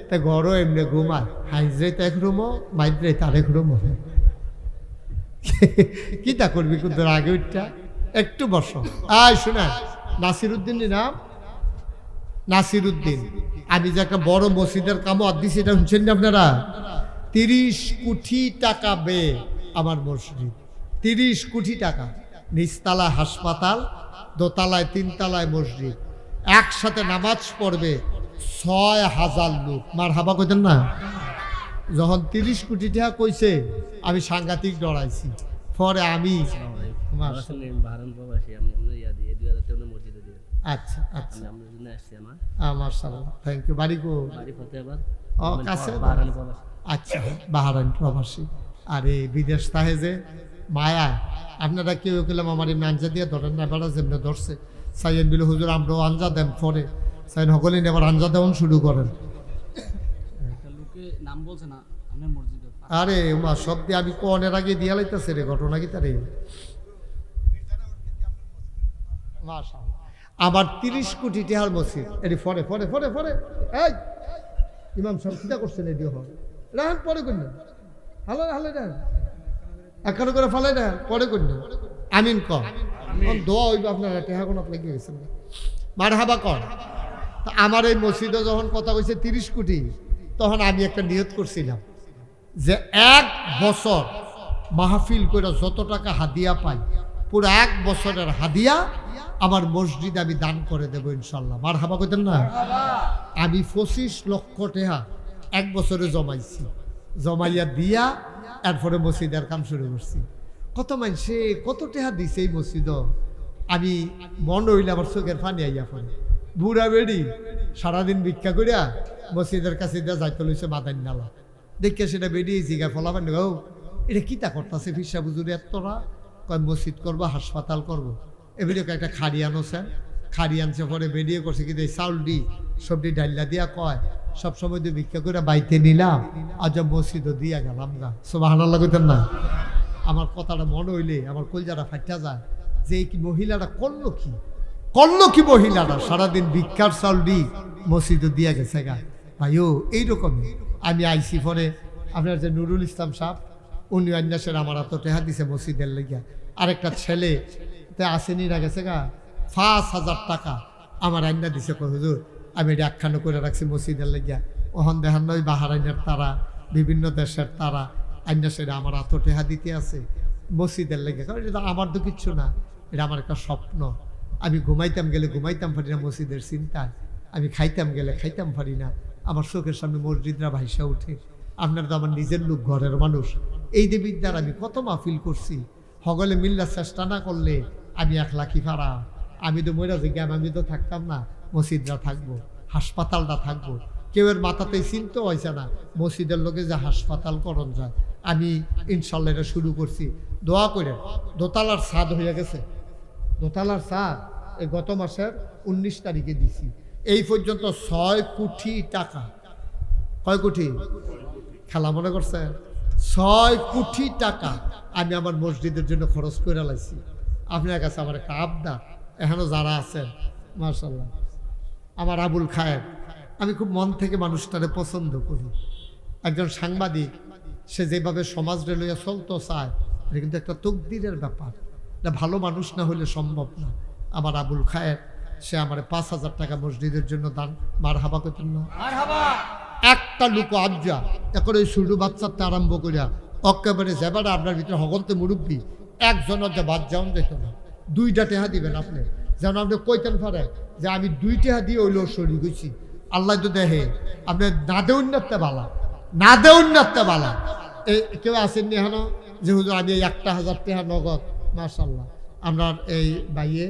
তে ঘরও এমনি ঘুমায়, হাইজরে তো এক রুমো মাইদ্রে তার এক রুমো। কিটা করবি কিন্তু আগে উঠটা একটু বসো। শোনা নাসির উদ্দিনের নাম নাসির উদ্দিন। আমি যে একটা বড় মসজিদের কামত দিছি এটা শুনছেন না আপনারা? 30 কোটি টাকা বে আমার মসজিদ, 30 কোটি টাকা। নিচতলায় হাসপাতাল, দোতলায় 3 তলায় মসজিদ, একসাথে নামাজ পড়বে 6000 লোক। মার হাবা কইতেন না? যখন 30 কোটি টাকা কইছে আমি সাংঘাতিক ডরাইছি। পরে আমি আচ্ছা আচ্ছা মাশাআল্লাহ, থ্যাংক ইউ। বাড়ি কো? কাছে। আচ্ছা, বাহারাইন প্রবাসী। আরে বিদেশ তাহে যে মায়া, আপনারা কেউ কেলাম আমার এমনি আঞ্জা দিয়ে ধরেন না, বেড়া যেমনি ধরছে সাইয়েন বিল হুজুর আমরাও আঞ্জা দেন পরে সাইন সকলে এবার আঞ্জা দেওয়ান শুরু করেন। আরে মা সব দিয়ে আমি কনের আগে দিয়া লাইতেছে রে ঘটনা কি তারে। আবার 30 কোটি টাকার মসজিদ এটি ফরে ফরে ফরে ফরে। এই ইমাম সাহেব চিন্তা করছেন এটি রান পরে কন্যা হালো হালে দেন একানো করে ফালাই দেন পরে কন্যা আমিন কর দোয়া হইবে আপনার টেহা কোনো লেগে গেছে মার হাবা কর। তা আমার এই মসজিদে যখন কথা কইছে 30 কোটি, তখন আমি একটা নিয়ত করছিলাম যে 1 বছর মাহফিল করে যত টাকা হাদিয়া পাই পুরো 1 বছরের হাদিয়া আমার মসজিদ আমি দান করে দেবো ইনশাল্লাহ। মার হাবা কইতেন না? আমি 25 লক্ষ টাকা 1 বছরে জমাইছি, জমাইয়া দিয়া এরপরে মসজিদের কাম শুরু করছি। কত মানুষে কত টাকা দিছে এই মসজিদ, আমি মন হইলে আমার চোখের পানি আইয়া পড়ে। বুড়া বেড়ি সারাদিন ভিক্ষা করিয়া মসজিদের কাছে দিয়া যাইতে লইছে মাদান নালা দেখে সেটা বেরিয়ে জিগা ফলাবেন ও এটা কিতা করতেছে ফিসা বুজুরে এতরা কয় মসজিদ করবো হাসপাতাল করবো। এবারে একটা খাড়ি আনোছেন, খাড়ি আনছে পরে বেরিয়ে করছে কিন্তু এই চাউল দি সবজি ডাইলা দিয়া কয় সবসময় তো ভিক্ষা করে বাইতে নিলাম আজ মসজিদও দিয়া গেলাম গা। সুবহানাল্লাহ কইতেন না? আমার কথাটা মনে হইলে আমার কলজাটা ফাইটা যায় যে কি মহিলারা করলো কি মহিলারা সারাদিন ভিক্ষার চাউল দি মসজিদও দিয়া গেছে গা। ভাইও এইরকমই আমি আইসি পরে আপনার যে নুরুল ইসলাম সাহেব উনি অন্যাসের আমার এত টেহা দিছে মসজিদের লেগিয়া। আরেকটা ছেলে আসেনি না গেছে গা 5000 টাকা আমার আইনা দিছে কই হুজুর আমি এটা আখ্যান করে রাখছি মসজিদের লেগিয়া। ওহন দেখান নয় বাহারাইনের তারা বিভিন্ন দেশের তারা অন্যাসের আমার এত টেহা দিতে আছে মসজিদের লেগে। কারণ এটা আমার তো কিচ্ছু না, এটা আমার একটা স্বপ্ন। আমি ঘুমাইতাম গেলে ঘুমাইতাম পারি না মসজিদের চিন্তায়, আমি খাইতাম গেলে খাইতাম পারি না, আমার চোখের সামনে মসজিদরা ভাইসা উঠে। আপনার তো আমার নিজের লোক, ঘরের মানুষ। এই দেবিদ্যার আমি কত মাহফিল করছি, হগলে মিল্লার চেষ্টা না করলে আমি 1 লাখই ফারা। আমি তো মইরা জিজ্ঞাম আমি তো থাকতাম না, মসজিদরা থাকবো, হাসপাতালটা থাকবো। কেউ এর মাথাতেই চিন্তা হয়েছে না মসজিদের লোকে যে হাসপাতাল করণ যায়। আমি ইনশাল্লাহ এটা শুরু করছি, দোয়া করে। দোতলার ছাদ হয়ে গেছে, দোতলার ছাদ এই গত মাসের 19 তারিখে দিছি। এই পর্যন্ত 6 কোটি টাকা। কয় কোটি? খেলা মনে করছে? 6 কোটি টাকা আমি আমার মসজিদের জন্য খরচ করে লাইছি। আপনার কাছে আমার একটা আবদার, এখনো যারা আছেন মাশাআল্লাহ। আমার আবুল খায়ের, আমি খুব মন থেকে মানুষটারে পছন্দ করি। একজন সাংবাদিক, সে যেভাবে সমাজ লইয়া চলতে চায়, এটা কিন্তু একটা তকদিরের ব্যাপার। এটা ভালো মানুষ না হলে সম্ভব না। আমার আবুল খায়ের, সে আমার 5,000 টাকা মসজিদের জন্য দান, মার হাবা করতেন না। একটা লোক আজ্জা এখন ওই শুরু বাচ্চাতে আরম্ভ করিয়া একেবারে যেবারে আপনার ভিতরে হগলতে মুরব্বী একজনের যে বাদ যাওন যেত না। 2টা টেহা দিবেন আপনি, যেন আপনি কইতেন পারে যে আমি 2 টেহা দিয়ে ওইলো সরি গেছি। আল্লাহ তো দেখে আপনি না দেউন নাতে বালা, না দেউন নাতে বালা। এই কেউ আসেননি এখনো যে হুজুর আমি 1,000 টাকা নগদ। মাশাআল্লাহ, আপনার এই বাইয়ে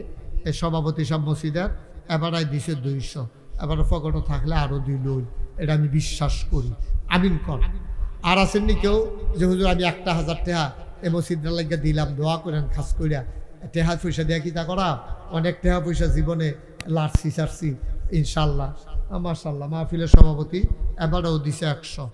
এই সভাপতি সব মসজিদের এবারাই দিছে 200, এবার ফকটও থাকলে আরও 2 লই, এটা আমি বিশ্বাস করি। আমিন কর। আর আসেননি কেউ যে হুজুর আমি 1,000 টাকা এই মসজিদটা লাগিয়ে দিলাম, দোয়া করেন খাস করিয়া। টেহা পয়সা দেয়া কি তা করা? অনেক টেহা পয়সা জীবনে লাড়ছি সারছি ইনশাল্লাহ। মাশাআল্লাহ, মাহফিলের সভাপতি এবারও দিছে 100।